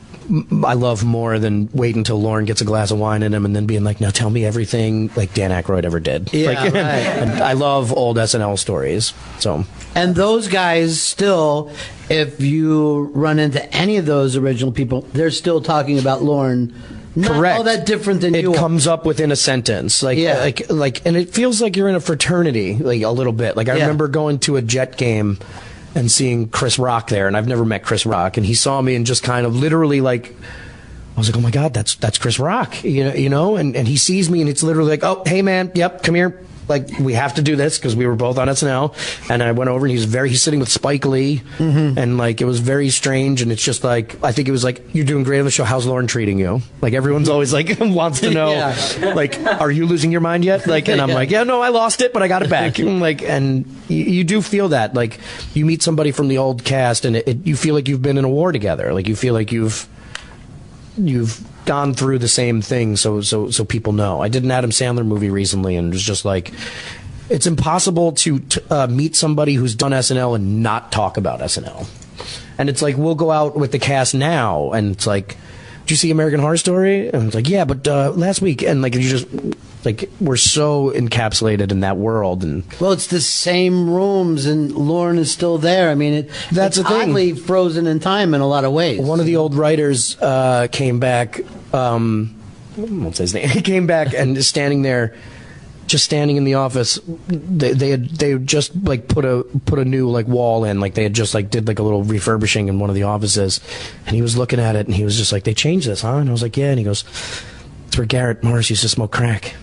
I love more than waiting until Lauren gets a glass of wine in him and then being like, now tell me everything like Dan Aykroyd ever did. Yeah, like, right. And I love old SNL stories. So. And those guys still, if you run into any of those original people, they're still talking about Lauren. Not Correct. all that different than you. It comes up within a sentence, like, and it feels like you're in a fraternity, like a little bit. Like I remember going to a Jet game and seeing Chris Rock there, and I've never met Chris Rock, and he saw me and just kind of literally like, I was like, oh my God, that's Chris Rock, you know, and he sees me and it's literally like, oh, hey man, yep, come here. Like, we have to do this because we were both on SNL. And I went over and he's sitting with Spike Lee. Mm-hmm. And like, it was very strange. And it's just like, I think it was like, you're doing great on the show. How's Lauren treating you? Like, everyone's always like, wants to know, like, are you losing your mind yet? Like, and I'm like, yeah, no, I lost it, but I got it back. And like, and you do feel that. Like, you meet somebody from the old cast and you feel like you've been in a war together. Like, you feel like you've gone through the same thing, so people know. I did an Adam Sandler movie recently, and it was just like, it's impossible to meet somebody who's done SNL and not talk about SNL. And it's like, we'll go out with the cast now, and it's like, did you see American Horror Story? And it's like, yeah, but last week, and like, you just like, we're so encapsulated in that world. And well, it's the same rooms, and Lauren is still there. I mean, that's it's the thing. oddly frozen in time in a lot of ways. One of the old writers came back. I won't say his name. He came back and is standing there, just standing in the office. They had just like put a new like wall in, like they had just like did like a little refurbishing in one of the offices, and he was looking at it and he was just like, they changed this, huh? And I was like, yeah. And he goes, it's where Garrett Morris used to smoke crack.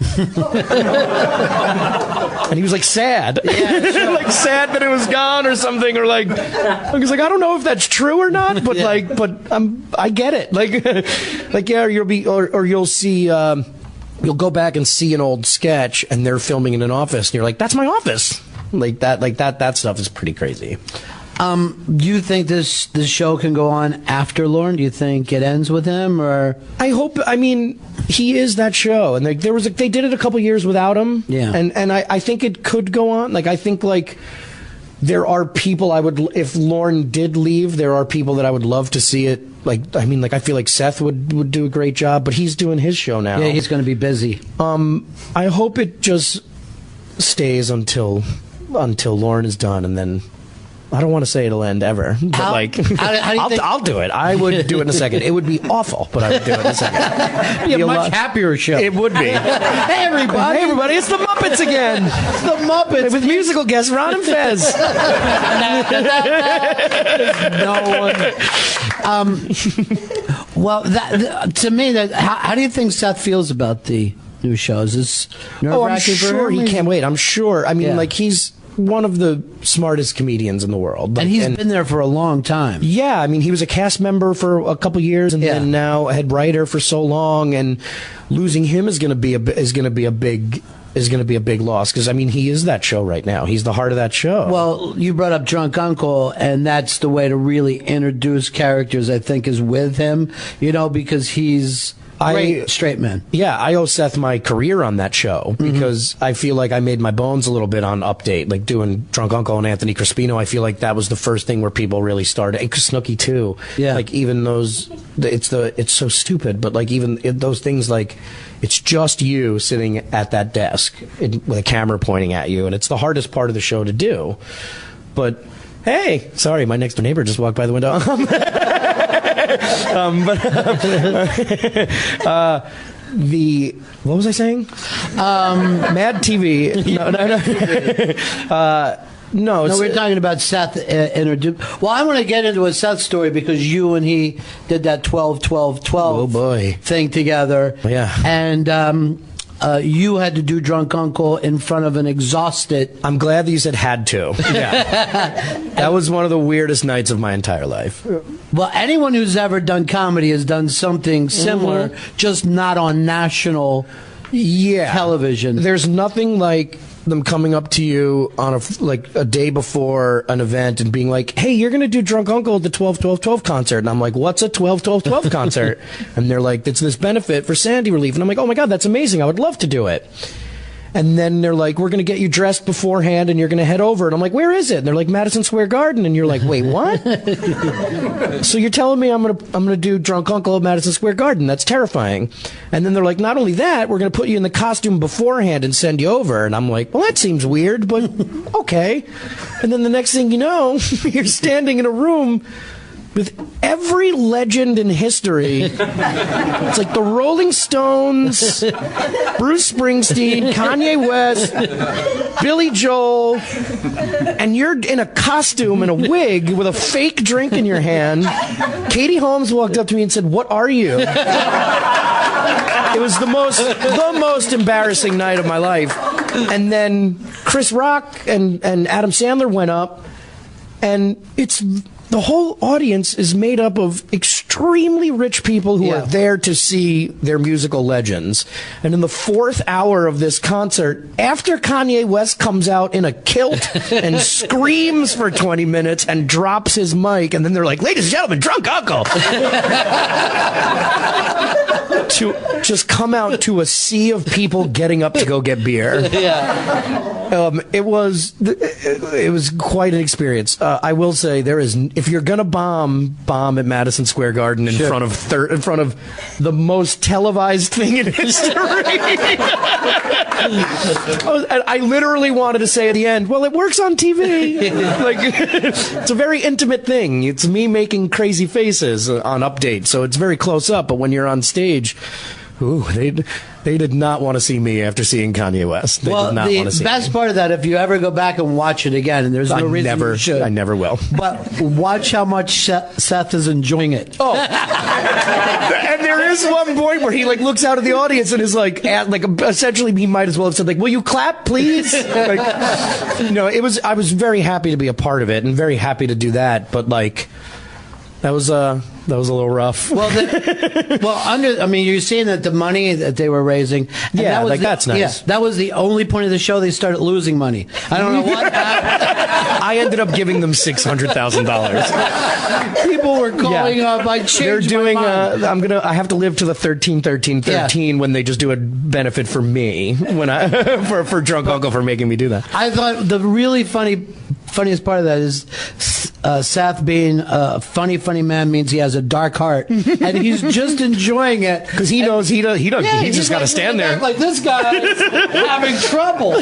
And he was like sad, like sad that it was gone or something, or like, I was like, I don't know if that's true or not, but like, but I get it, like yeah, you'll see. You'll go back and see an old sketch and they're filming in an office and you're like, that's my office. Like that stuff is pretty crazy. Do you think this show can go on after Lauren? Do you think it ends with him, or? I hope. I mean, he is that show, and they did it a couple years without him. Yeah, and I think it could go on. Like, I think like there are people if Lauren did leave, there are people that I would love to see it. Like, I mean, like, I feel like Seth would do a great job, but he's doing his show now. Yeah, he's going to be busy. I hope it just stays until Lauren is done, and then I don't want to say it'll end ever, but how do you I'll do it. I would do it in a second. It would be awful, but I would do it in a second. It'd be a much happier show. It would be. Hey, everybody, it's the Muppets again. It's the Muppets with musical guests Ron and Fez. No one. Well, to me, how do you think Seth feels about the new shows? Is I'm sure he can't wait. I'm sure. I mean, like, he's one of the smartest comedians in the world. And he's been there for a long time. Yeah, I mean, he was a cast member for a couple years, and then now a head writer for so long, and losing him is going to be a big loss, because I mean, he is that show right now. He's the heart of that show. Well, you brought up Drunk Uncle, and that's the way to really introduce characters, I think, is with him, because he's great straight man. Yeah, I owe Seth my career on that show, because I feel like I made my bones a little bit on Update, like doing Drunk Uncle and Anthony Crispino. I feel like that was the first thing where people really started, and Snooki too. Yeah, like even those, it's so stupid, but like even those things, like it's just you sitting at that desk with a camera pointing at you, and it's the hardest part of the show to do. But hey, sorry, my next door neighbor just walked by the window. What was I saying? Mad TV. No, we're talking about Seth. Well, I want to get into a Seth story, because you and he did that 12-12-12 thing together. Yeah. And you had to do Drunk Uncle in front of an exhausted... I'm glad that you said had to. Yeah. That was one of the weirdest nights of my entire life. Well, anyone who's ever done comedy has done something similar, just not on national television. There's nothing like them coming up to you on a day before an event and being like, hey, you're going to do Drunk Uncle at the 12-12-12 concert. And I'm like, what's a 12-12-12 concert? And they're like, it's this benefit for Sandy relief. And I'm like, oh my God, that's amazing. I would love to do it. And then they're like, we're going to get you dressed beforehand and you're going to head over. And I'm like, where is it? And they're like, Madison Square Garden. And you're like, wait, what? So you're telling me I'm going to do Drunk Uncle at Madison Square Garden? That's terrifying. And then they're like, not only that, we're going to put you in the costume beforehand and send you over. And I'm like, well, that seems weird, but okay. And then the next thing you know, you're standing in a room with every legend in history. It's like the Rolling Stones, Bruce Springsteen, Kanye West, Billy Joel, and you're in a costume and a wig with a fake drink in your hand. Katie Holmes walked up to me and said, what are you? It was the most embarrassing night of my life. And then Chris Rock and Adam Sandler went up, and the whole audience is made up of extremely rich people who are there to see their musical legends. And in the fourth hour of this concert, after Kanye West comes out in a kilt and screams for 20 minutes and drops his mic, and then they're like, ladies and gentlemen, Drunk Uncle! To just come out to a sea of people getting up to go get beer. It was quite an experience. I will say, if you're gonna bomb at Madison Square Garden in front of the most televised thing in history. I literally wanted to say at the end, well, it works on TV. Like, it's a very intimate thing. It's me making crazy faces on Update, so it's very close up. But when you're on stage, ooh, they did not want to see me after seeing Kanye West. They did not want to see the best part of that, if you ever go back and watch it again, and there's no reason you should. I never will. But watch how much Seth is enjoying it. Oh. And there is one point where he looks out at the audience and is essentially he might as well have said, will you clap, please? I was very happy to be a part of it and very happy to do that, but that was a little rough. Well, you're seeing that the money that they were raising. That's nice. Yeah, that was the only point of the show they started losing money. I don't know what happened. I ended up giving them $600,000. People were calling up. I changed They're doing. my mind. I have to live to the 13-13-13 when they just do a benefit for me for Drunk Uncle for making me do that. I thought the really funniest part of that is Seth being a funny man means he has a dark heart, and he's just enjoying it because he knows he doesn't. He just got to stand there like this guy's having trouble.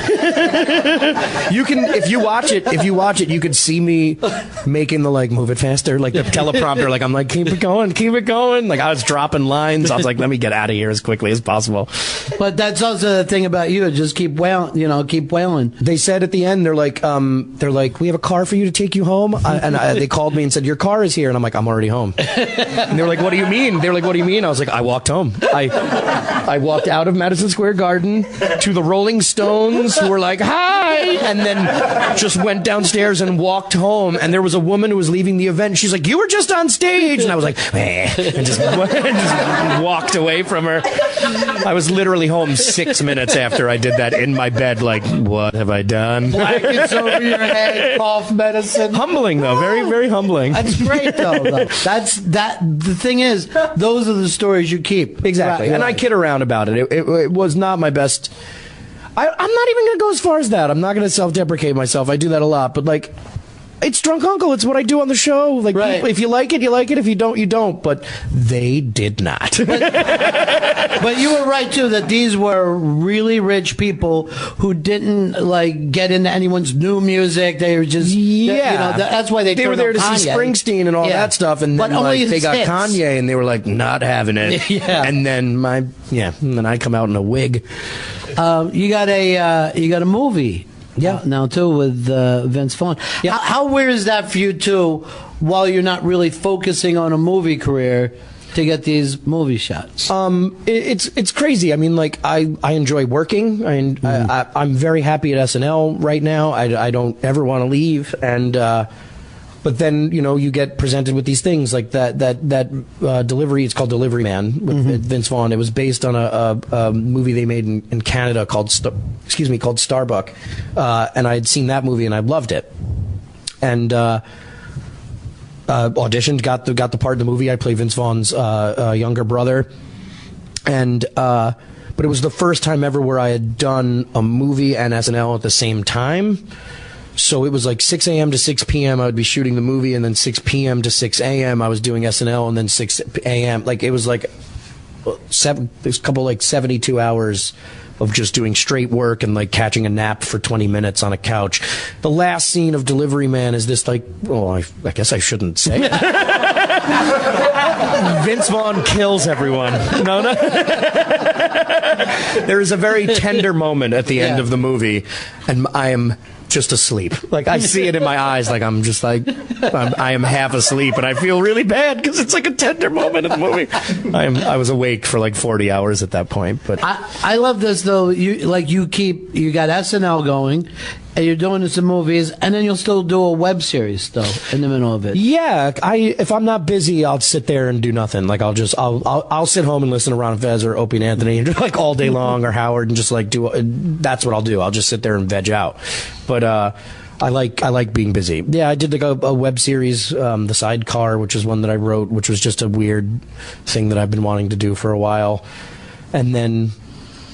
You can, if you watch it, you could see me making the like move it faster, like the teleprompter. Like I'm like keep it going. Like I was dropping lines. I was like, let me get out of here as quickly as possible. But that's also the thing about you. Just keep wailing. Keep wailing. They said at the end, they're like, we have a car for you to take you home. They called me and said, your car is here. And I'm like, I'm already home. And they were like, what do you mean? They were like, what do you mean? I was like, I walked home. I walked out of Madison Square Garden to the Rolling Stones, who were like, hi, and then just went downstairs and walked home. And there was a woman who was leaving the event. She's like, you were just on stage. And I was like, and just walked away from her. I was literally home 6 minutes after I did that in my bed, like, what have I done? Blankets over your head, cough medicine. Humbling, though. Very, very humbling. That's great, though. The thing is, those are the stories you keep. Exactly. Right, and I kid around about it. It was not my best. I'm not even going to go as far as that. I'm not going to self-deprecate myself. I do that a lot. But, like, it's Drunk Uncle. It's what I do on the show. Like, right. People, if you like it, you like it. If you don't, you don't. But they did not. But you were right, too, that these were really rich people who didn't, like, get into anyone's new music. They were just... Yeah. That's why they were there to see Springsteen and all that stuff. And then, like, they got Kanye, and they were, like, not having it. Yeah. And then and then I come out in a wig. You got a movie. Yeah, now too with Vince Vaughn. Yeah. How weird is that for you too? While you're not really focusing on a movie career, to get these movie shots. It's crazy. I mean, like I enjoy working. I'm very happy at SNL right now. I don't ever want to leave. And but then you get presented with these things like that delivery. It's called Delivery Man with Vince Vaughn. It was based on a movie they made in Canada called Starbuck, and I had seen that movie and I loved it, and auditioned, got the part in the movie. I play Vince Vaughn's younger brother, and but it was the first time ever where I had done a movie and SNL at the same time. So it was like 6 a.m. to 6 p.m. I would be shooting the movie, and then 6 p.m. to 6 a.m. I was doing SNL, and then 6 a.m. Like it was like there's a couple like 72 hours of just doing straight work and like catching a nap for 20 minutes on a couch. The last scene of Delivery Man is this like, I guess I shouldn't say it. Vince Vaughn kills everyone. No. There is a very tender moment at the end of the movie, and I am just asleep. Like I see it in my eyes. Like I'm just like I am half asleep, and I feel really bad because it's like a tender moment in the movie. I was awake for like 40 hours at that point. But I love this though. You got SNL going, and you're doing some movies, and then you'll still do a web series though in the middle of it. Yeah, if I'm not busy, I'll sit there and do nothing. Like I'll sit home and listen to Ron Fez or Opie and Anthony like all day long, or Howard, and just like do. That's what I'll do. I'll just sit there and veg out. But I like being busy. Yeah, I did like a web series, The Sidecar, which is one that I wrote, which was just a weird thing that I've been wanting to do for a while, and then.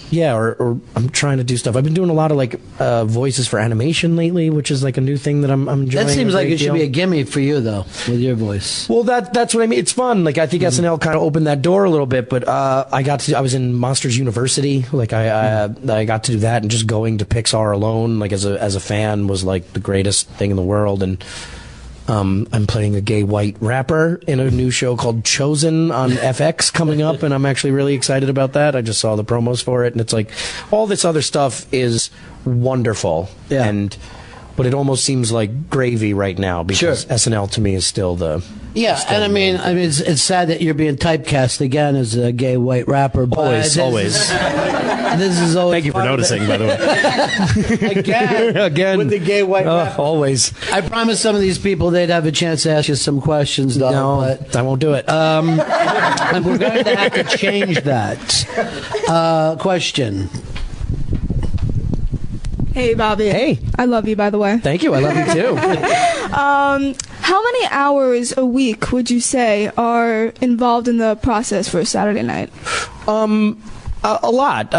Yeah, or I'm trying to do stuff. I've been doing a lot of like voices for animation lately, which is like a new thing that I'm enjoying. That seems like it should be a gimme for you though, with your voice. Well, that's what I mean. It's fun. Like I think SNL kind of opened that door a little bit, but I was in Monsters University. Like I got to do that, and just going to Pixar alone, like as a fan, was like the greatest thing in the world. And I'm playing a gay white rapper in a new show called Chosen on FX coming up, and I'm actually really excited about that. I just saw the promos for it, and it's like all this other stuff is wonderful, but it almost seems like gravy right now because SNL to me is still the and I mean it's sad that you're being typecast again as a gay white rapper. Always. This is always. Thank you for noticing, by the way. Again with the gay white rapper. Always. I promised some of these people they'd have a chance to ask you some questions, though. No, but I won't do it. And we're going to have to change that. Question. Hey, Bobby. Hey. I love you, by the way. Thank you. I love you, too. How many hours a week would you say are involved in the process for a Saturday night? A lot.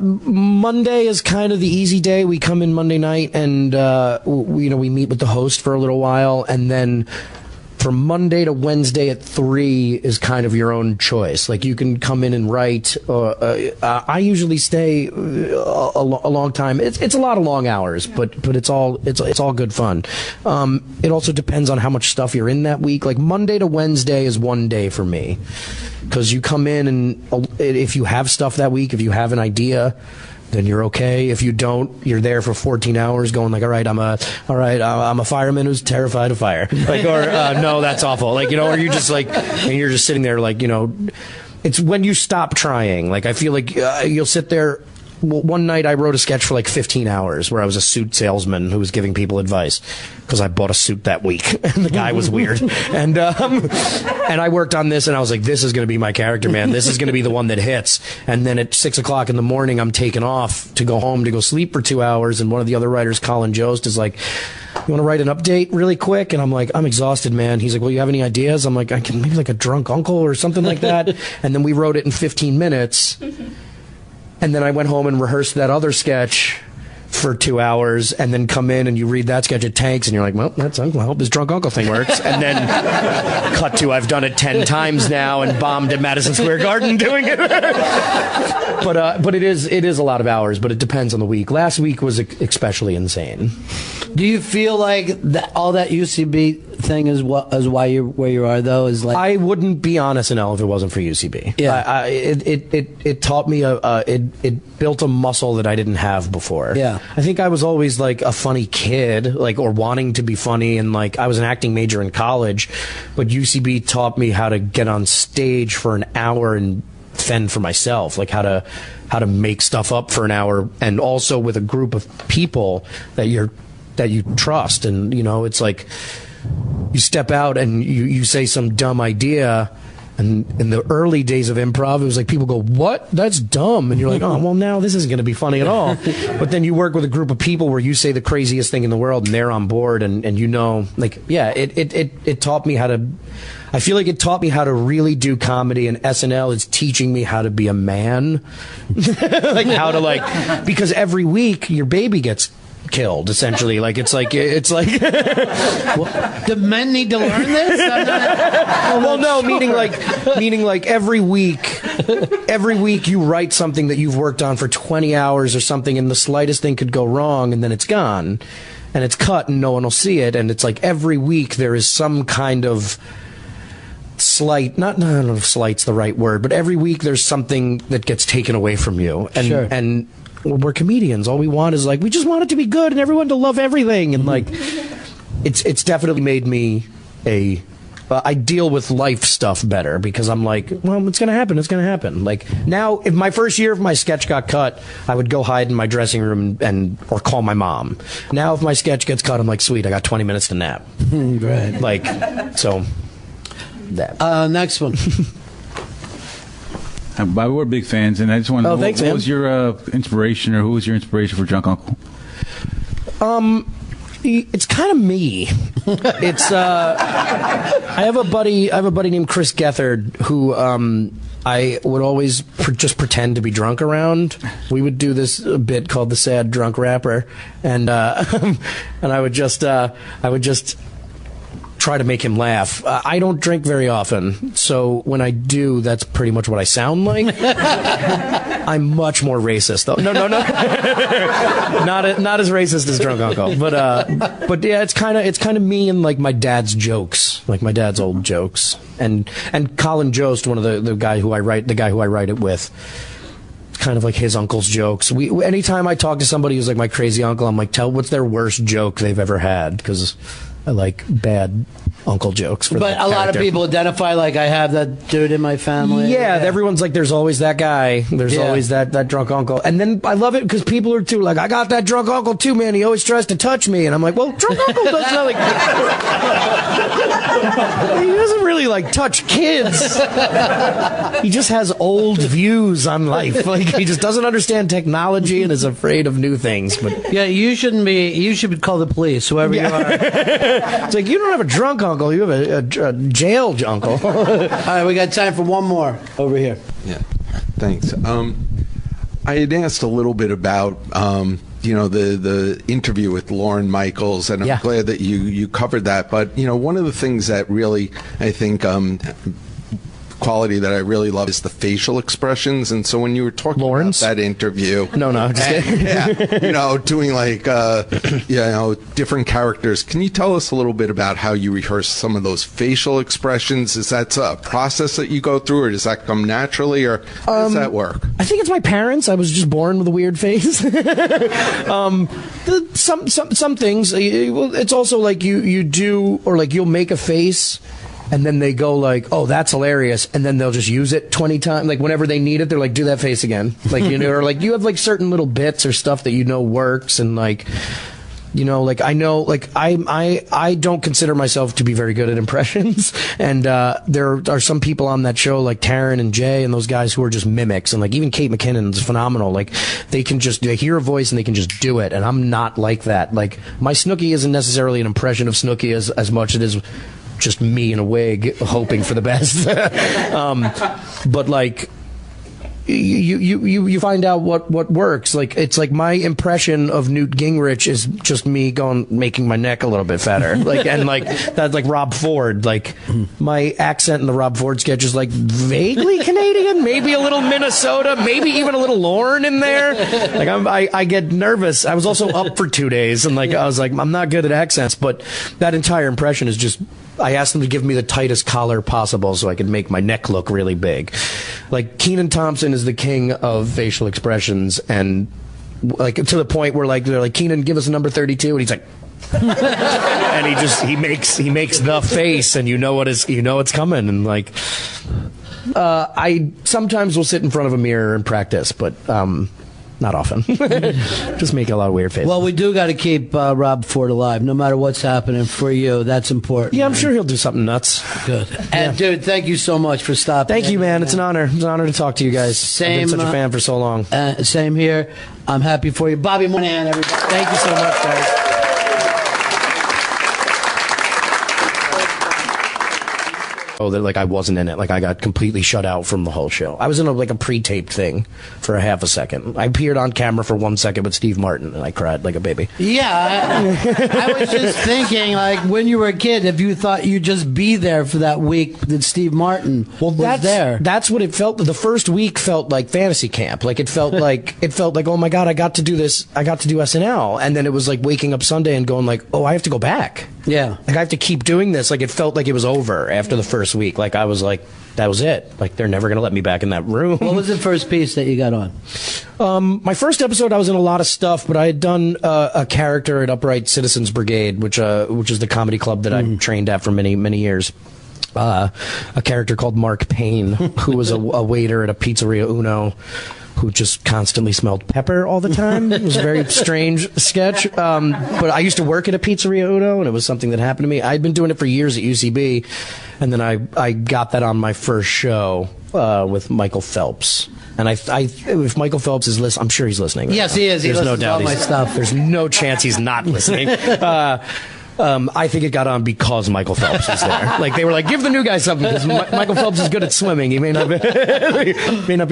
Monday is kind of the easy day. We come in Monday night and we meet with the host for a little while, and then from Monday to Wednesday at 3 is kind of your own choice. Like, you can come in and write. I usually stay a long time. It's a lot of long hours, but it's all good fun. It also depends on how much stuff you're in that week. Like, Monday to Wednesday is one day for me, because you come in and if you have stuff that week, if you have an idea, then you're okay. If you don't, you're there for 14 hours going like, all right, I'm a fireman who's terrified of fire. Like, or no, that's awful. Like, or you just like, and you're just sitting there like, it's when you stop trying. Like, I feel like you'll sit there. One night I wrote a sketch for like 15 hours where I was a suit salesman who was giving people advice because I bought a suit that week and the guy was weird. And I worked on this and I was like, this is going to be my character, man. This is going to be the one that hits. And then at 6 o'clock in the morning, I'm taking off to go home to go sleep for 2 hours. And one of the other writers, Colin Jost, is like, you want to write an update really quick? And I'm like, I'm exhausted, man. He's like, well, you have any ideas? I'm like, I can maybe like a drunk uncle or something like that. And then we wrote it in 15 minutes. And then I went home and rehearsed that other sketch for 2 hours, and then come in and you read that sketch, it tanks, and you're like, well, I hope this drunk uncle thing works. And then cut to, I've done it 10 times now and bombed at Madison Square Garden doing it. But it is a lot of hours, but it depends on the week. Last week was especially insane. Do you feel like all that UCB thing is why you're where you are, though? Is like, I wouldn't be on SNL if it wasn't for UCB. Yeah, it taught me it built a muscle that I didn't have before. Yeah, I think I was always like a funny kid, like, or wanting to be funny, and like I was an acting major in college, but UCB taught me how to get on stage for an hour and fend for myself, like how to make stuff up for an hour, and also with a group of people that you trust. And it's like you step out and you say some dumb idea, and in the early days of improv, it was like people go, what? That's dumb. And you're like, oh, well, now this isn't going to be funny at all. But then you work with a group of people where you say the craziest thing in the world and they're on board, and like, yeah, it taught me how to, I feel like it taught me how to really do comedy, and SNL is teaching me how to be a man. Like, how to, like, because every week your baby gets killed, essentially. Like, it's like well, do men need to learn this? Well, no, sure. meaning like every week you write something that you've worked on for 20 hours or something, and the slightest thing could go wrong, and then it's gone and it's cut and no one will see it. And it's like every week there is some kind of slight, I don't know if slight's the right word, but every week there's something that gets taken away from you. And sure. And we're comedians. All we want is, like, we just want it to be good and everyone to love everything. And like, it's definitely made me I deal with life stuff better, because I'm like, well, it's going to happen. It's going to happen. Like, now, if my first year, if my sketch got cut, I would go hide in my dressing room or call my mom. Now, if my sketch gets cut, I'm like, sweet, I got 20 minutes to nap. Right. Like, so that. Next one. We're big fans, and I just want to know, thanks, what was your inspiration, or who was your inspiration for Drunk Uncle? It's kind of me. It's I have a buddy named Chris Gethard who I would always just pretend to be drunk around. We would do this bit called the Sad Drunk Rapper, and and I would just try to make him laugh. I don't drink very often, so when I do, that's pretty much what I sound like. I'm much more racist, though. No. Not as racist as Drunk Uncle, but yeah, it's kind of me and like my dad's jokes, like my dad's old jokes, and Colin Jost, one of the guy who I write it with. It's kind of like his uncle's jokes. Anytime I talk to somebody who's like my crazy uncle, I'm like, what's their worst joke they've ever had, because I like bad uncle jokes. But a lot of people identify, like, I have that dude in my family. Yeah, everyone's like, there's always that guy. There's always that drunk uncle. And then I love it because people are too like, I got that drunk uncle too, man. He always tries to touch me. And I'm like, well, drunk uncle does not like. He doesn't really like touch kids. He just has old views on life. Like, he just doesn't understand technology and is afraid of new things. But yeah, you should call the police, whoever you are. It's like, you don't have a drunk uncle, you have a jailed uncle. All right, we got time for one more over here. Yeah, thanks. I had asked a little bit about the interview with Lorne Michaels, and I'm glad that you covered that. But one of the things that really, I think, quality that I really love is the facial expressions. And so when you were talking about that interview, no, just kidding. Doing like different characters, can you tell us a little bit about how you rehearse some of those facial expressions? Is that a process that you go through, or does that come naturally, or how does that work? I think it's my parents. I was just born with a weird face. Some things. It's also like you do, or like you'll make a face, and then they go like, "Oh, that's hilarious," and then they'll just use it 20 times. Like whenever they need it, they're like, "Do that face again." Like or like you have like certain little bits or stuff that works, and like. Like I know, like I don't consider myself to be very good at impressions, and there are some people on that show like Taryn and Jay and those guys who are just mimics, and like even Kate McKinnon's phenomenal. Like they hear a voice and they can just do it, and I'm not like that. Like my Snooki isn't necessarily an impression of Snooki as much as it is just me in a wig hoping for the best. But like. You find out what works. Like it's like my impression of Newt Gingrich is just me making my neck a little bit fatter. Like and like that's like Rob Ford. Like my accent in the Rob Ford sketch is like vaguely Canadian, maybe a little Minnesota, maybe even a little Lorne in there. Like I get nervous. I was also up for 2 days, and like I was like I'm not good at accents, but that entire impression is just. I asked them to give me the tightest collar possible so I could make my neck look really big. Like Kenan Thompson is the king of facial expressions, and like to the point where like they're like, Kenan, give us a number 32, and he's like, and he makes the face, and it's coming, and like I sometimes will sit in front of a mirror and practice, but not often. Just make a lot of weird faces. Well, we do got to keep Rob Ford alive, no matter what's happening for you. That's important. Yeah, I'm sure he'll do something nuts. Good. And dude, thank you so much for stopping. Thank you, man. It's an honor. It's an honor to talk to you guys. I've been such a fan for so long. Same here. I'm happy for you. Bobby Moynihan, everybody. Thank you so much, guys. Oh, that like I wasn't in it. Like I got completely shut out from the whole show. I was in a pre-taped thing for a half a second. I appeared on camera for 1 second with Steve Martin, and I cried like a baby. Yeah, I was just thinking, like when you were a kid, if you thought you'd just be there for that week that Steve Martin was there. That's what it felt. The first week felt like fantasy camp. Like it felt like oh my god, I got to do this. I got to do SNL, and then it was like waking up Sunday and going like, oh, I have to go back. Yeah, like I have to keep doing this. Like it felt like it was over after the first week. Like I was like, that was it. Like they're never going to let me back in that room. What was the first piece that you got on? My first episode, I was in a lot of stuff, but I had done a character at Upright Citizens Brigade, which is the comedy club that I trained at for many, many years. A character called Mark Payne, who was a waiter at a pizzeria Uno, who just constantly smelled pepper all the time. It was a very strange sketch. But I used to work at a pizzeria Uno, and it was something that happened to me. I'd been doing it for years at UCB, and then I got that on my first show with Michael Phelps. And if Michael Phelps is listening, I'm sure he's listening. Yes, he is. There's no doubt. All my stuff. There's no chance he's not listening. I think it got on because Michael Phelps was there. Like they were like, give the new guy something because Michael Phelps is good at swimming. He may not be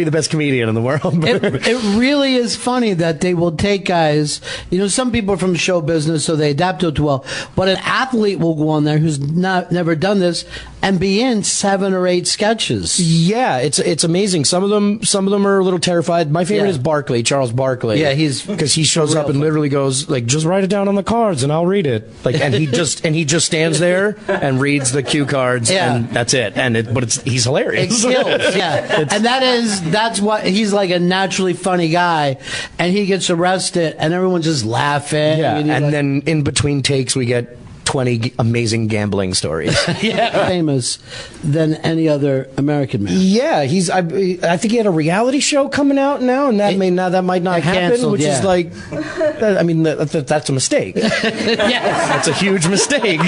the best comedian in the world. But. It really is funny that they will take guys. Some people are from show business, so they adapt to it well. But an athlete will go on there who's never done this and be in 7 or 8 sketches. Yeah, it's amazing. Some of them are a little terrified. My favorite is Barkley, Charles Barkley. Yeah, because he shows up and literally goes like, just write it down on the cards and I'll read it. Like, and he just stands there and reads the cue cards and that's it. But he's hilarious. It kills. Yeah, and that's what he's like, a naturally funny guy, and he gets arrested and everyone's just laughing. Yeah, and then in between takes we get 20 amazing gambling stories. Yeah, famous than any other American man. Yeah, I think he had a reality show coming out now, and that might not happen, which is like, I mean, that's a mistake. Yes, that's a huge mistake.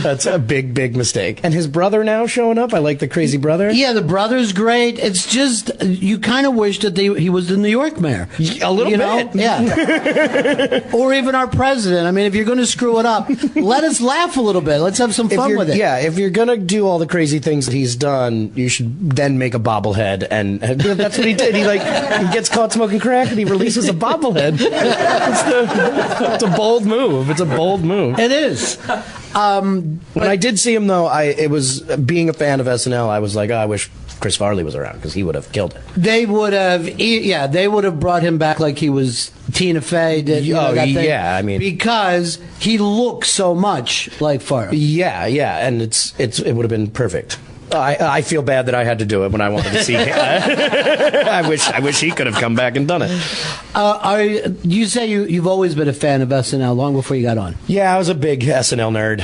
That's a big mistake. And his brother now showing up. I like the crazy brother. Yeah, the brother's great. It's just you kind of wish that he was the New York mayor. A little bit, yeah. Or even our president. I mean, if you're going to to screw it up. Let us laugh a little bit. Let's have some fun with it. Yeah, if you're gonna do all the crazy things that he's done, you should then make a bobblehead, and that's what he did. He gets caught smoking crack, and he releases a bobblehead. It's a bold move. It's a bold move. It is. When I did see him, though, it was being a fan of SNL. I was like, oh, I wish Chris Farley was around because he would have killed it. They would have brought him back like he was Tina Fey. I mean, because he looks so much like Pharoah. Yeah, and it would have been perfect. I feel bad that I had to do it when I wanted to see him. I wish he could have come back and done it. You say you've always been a fan of SNL long before you got on? Yeah, I was a big SNL nerd.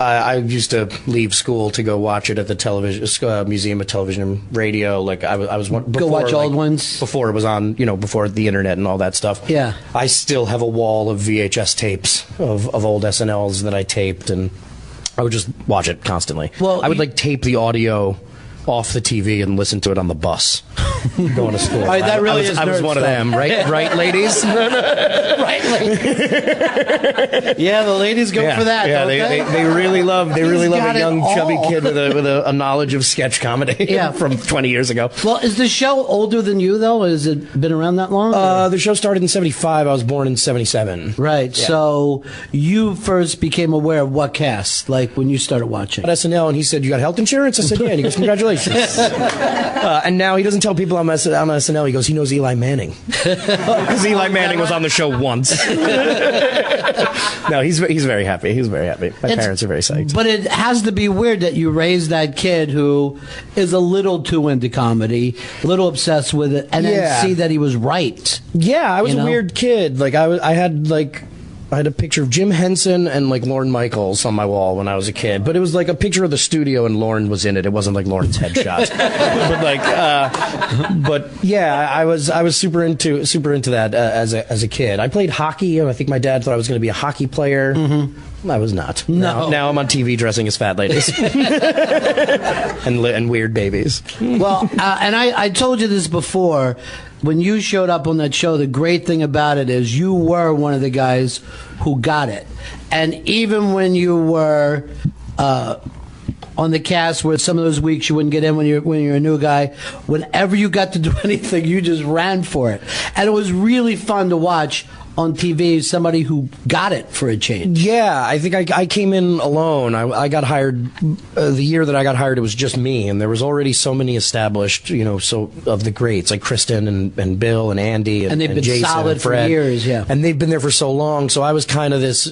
I used to leave school to go watch it at the Museum of Television and Radio. Like I was before, go watch old ones before it was on. Before the internet and all that stuff. Yeah, I still have a wall of VHS tapes of old SNLs that I taped, and I would just watch it constantly. Well, I would tape the audio off the TV and listen to it on the bus going to school. Right, that really I was one of them, right? Right, ladies? Right, ladies. Yeah, the ladies go for that. Yeah, they really love a young chubby kid with a knowledge of sketch comedy from 20 years ago. Well, is the show older than you, though? Has it been around that long? The show started in 75. I was born in 77. Right, yeah. So you first became aware of what cast, like when you started watching? At SNL, and he said, you got health insurance? I said, yeah, and he goes, congratulations. And now he doesn't tell people I'm on SNL. He goes, he knows Eli Manning. Because Eli Manning was on the show once. No, he's very happy. He's very happy. My parents are very psyched. But it has to be weird that you raised that kid who is a little too into comedy, a little obsessed with it, and then see that he was right. Yeah, I was a weird kid. I had a picture of Jim Henson and Lorne Michaels on my wall when I was a kid, but it was a picture of the studio and Lorne was in it. It wasn't Lorne's headshot. But yeah, I was super into that as a kid. I played hockey. I think my dad thought I was going to be a hockey player. Mm-hmm. I was not. No. Now I'm on TV dressing as fat ladies and weird babies. Well, and I told you this before. When you showed up on that show, the great thing about it is you were one of the guys who got it. And even when you were on the cast where some of those weeks you wouldn't get in when you're a new guy, whenever you got to do anything, you just ran for it. And it was really fun to watch on TV, somebody who got it for a change. Yeah, I think I came in alone. I got hired, the year that I got hired, it was just me, and there was already so many established, so of the greats, like Kristen and Bill and Andy and they've been Jason solid and Fred. for years, yeah. And they've been there for so long, so I was kind of this,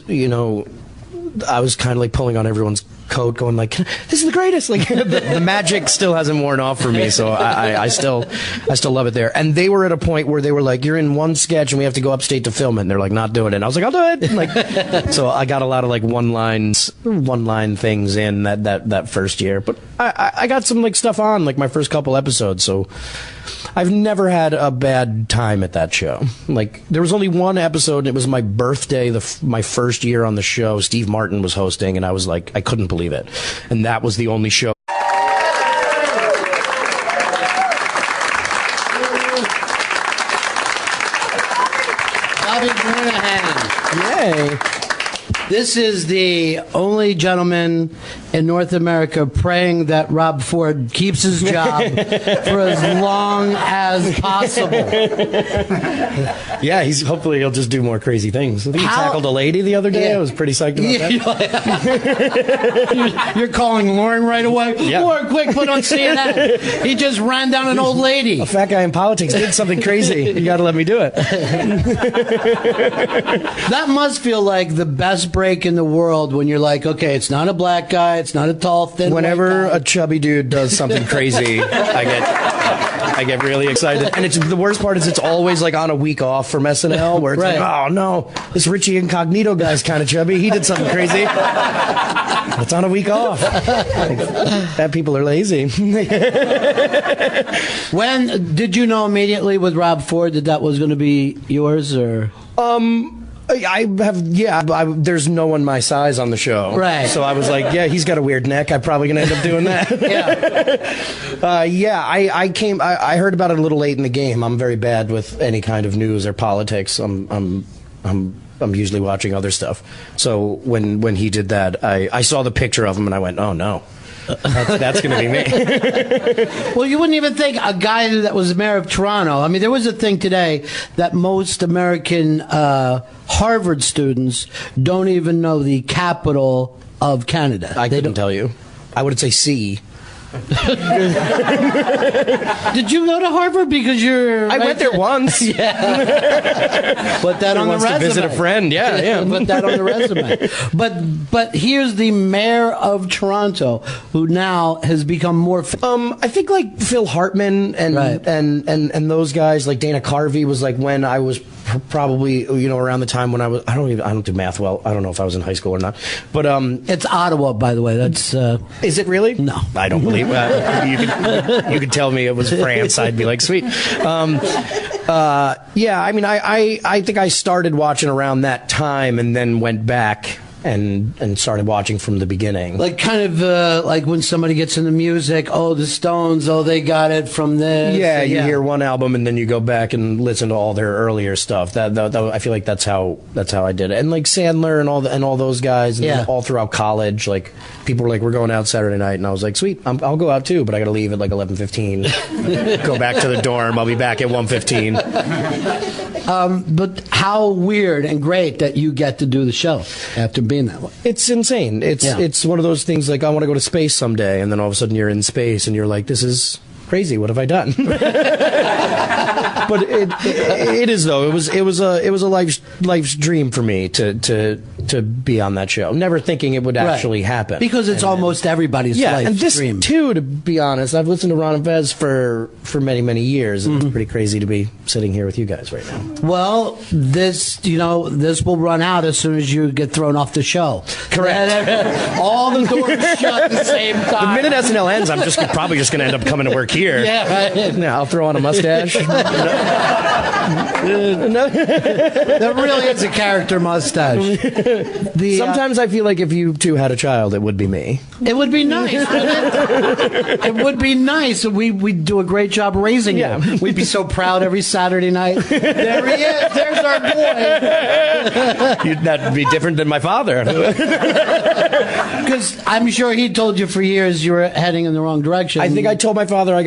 I was kind of pulling on everyone's coat, going this is the greatest. The magic still hasn't worn off for me, so I still love it there. And they were at a point where they were like, you're in one sketch and we have to go upstate to film it, and they're like, not doing it. And I was like, I'll do it. So I got a lot of one line things in that first year, but I got some stuff on my first couple episodes, so I've never had a bad time at that show. There was only one episode, and it was my birthday, my first year on the show. Steve Martin was hosting, and I was I couldn't believe it. And that was the only show. Bobby Moynihan. Yay. This is the only gentleman in North America praying that Rob Ford keeps his job for as long as possible. Yeah, hopefully he'll just do more crazy things. I think he tackled a lady the other day. I was pretty psyched about that. You're calling Lauren right away? Yeah. Lauren, quick, put on CNN. He just ran down an old lady. A fat guy in politics did something crazy. You got to let me do it. That must feel like the best break in the world when you're okay, it's not a black guy, it's not a tall, thin Whenever white guy. A chubby dude does something crazy, I get really excited. And the worst part is it's always on a week off from SNL where it's oh no, this Richie Incognito guy's kind of chubby. He did something crazy. It's on a week off. Fat people are lazy. When did you know immediately with Rob Ford that was going to be yours, or? I have, there's no one my size on the show. Right. So I was like, he's got a weird neck. I'm probably going to end up doing that. I heard about it a little late in the game. I'm very bad with any kind of news or politics. I'm I'm usually watching other stuff. So when he did that, I saw the picture of him and I went, oh no. That's going to be me. Well, you wouldn't even think a guy that was mayor of Toronto. I mean, there was a thing today that most American Harvard students don't even know the capital of Canada. I couldn't tell you. I would say C. Did you go to Harvard? Because you're. I went there once. Yeah. Put that on the resume. To visit a friend. Yeah. Put that on the resume. But here's the mayor of Toronto, who now has become more. I think like Phil Hartman and those guys, like Dana Carvey was like when I was probably around the time when I don't do math well. I don't know if I was in high school or not. But it's Ottawa, by the way. That's is it really? No, I don't believe. You could tell me it was France. I'd be like, sweet. Yeah, I mean, I think I started watching around that time and then went back and started watching from the beginning. Like kind of like when somebody gets into music, oh, the Stones, oh, they got it from this. Yeah, you hear one album and then you go back and listen to all their earlier stuff. That I feel like that's how I did it. And like Sandler and all those guys, and all throughout college, like people were like, we're going out Saturday night, and I was like, sweet, I'll go out too, but I got to leave at like 11:15. Go back to the dorm. I'll be back at 1:15. But how weird and great that you get to do the show after being that way. It's insane. It's one of those things like I want to go to space someday, and then all of a sudden you're in space and you're like, this is crazy. What have I done? But it is though. It was a life's dream for me to be on that show. Never thinking it would actually happen, because it's almost everybody's life's and this dream too. To be honest, I've listened to Ron and Fez for many years. And It's pretty crazy to be sitting here with you guys right now. Well, this will run out as soon as you get thrown off the show. Correct. All the doors shut at the same time. The minute SNL ends, I'm probably just going to end up coming to work here. Yeah, right. Yeah, I'll throw on a mustache. That really is a character mustache. Sometimes I feel like if you two had a child, it would be me. It would be nice. It would be nice. We'd do a great job raising him. We'd be so proud every Saturday night. There he is. There's our boy. That'd be different than my father. Because I'm sure he told you for years you were heading in the wrong direction. I think I told my father I got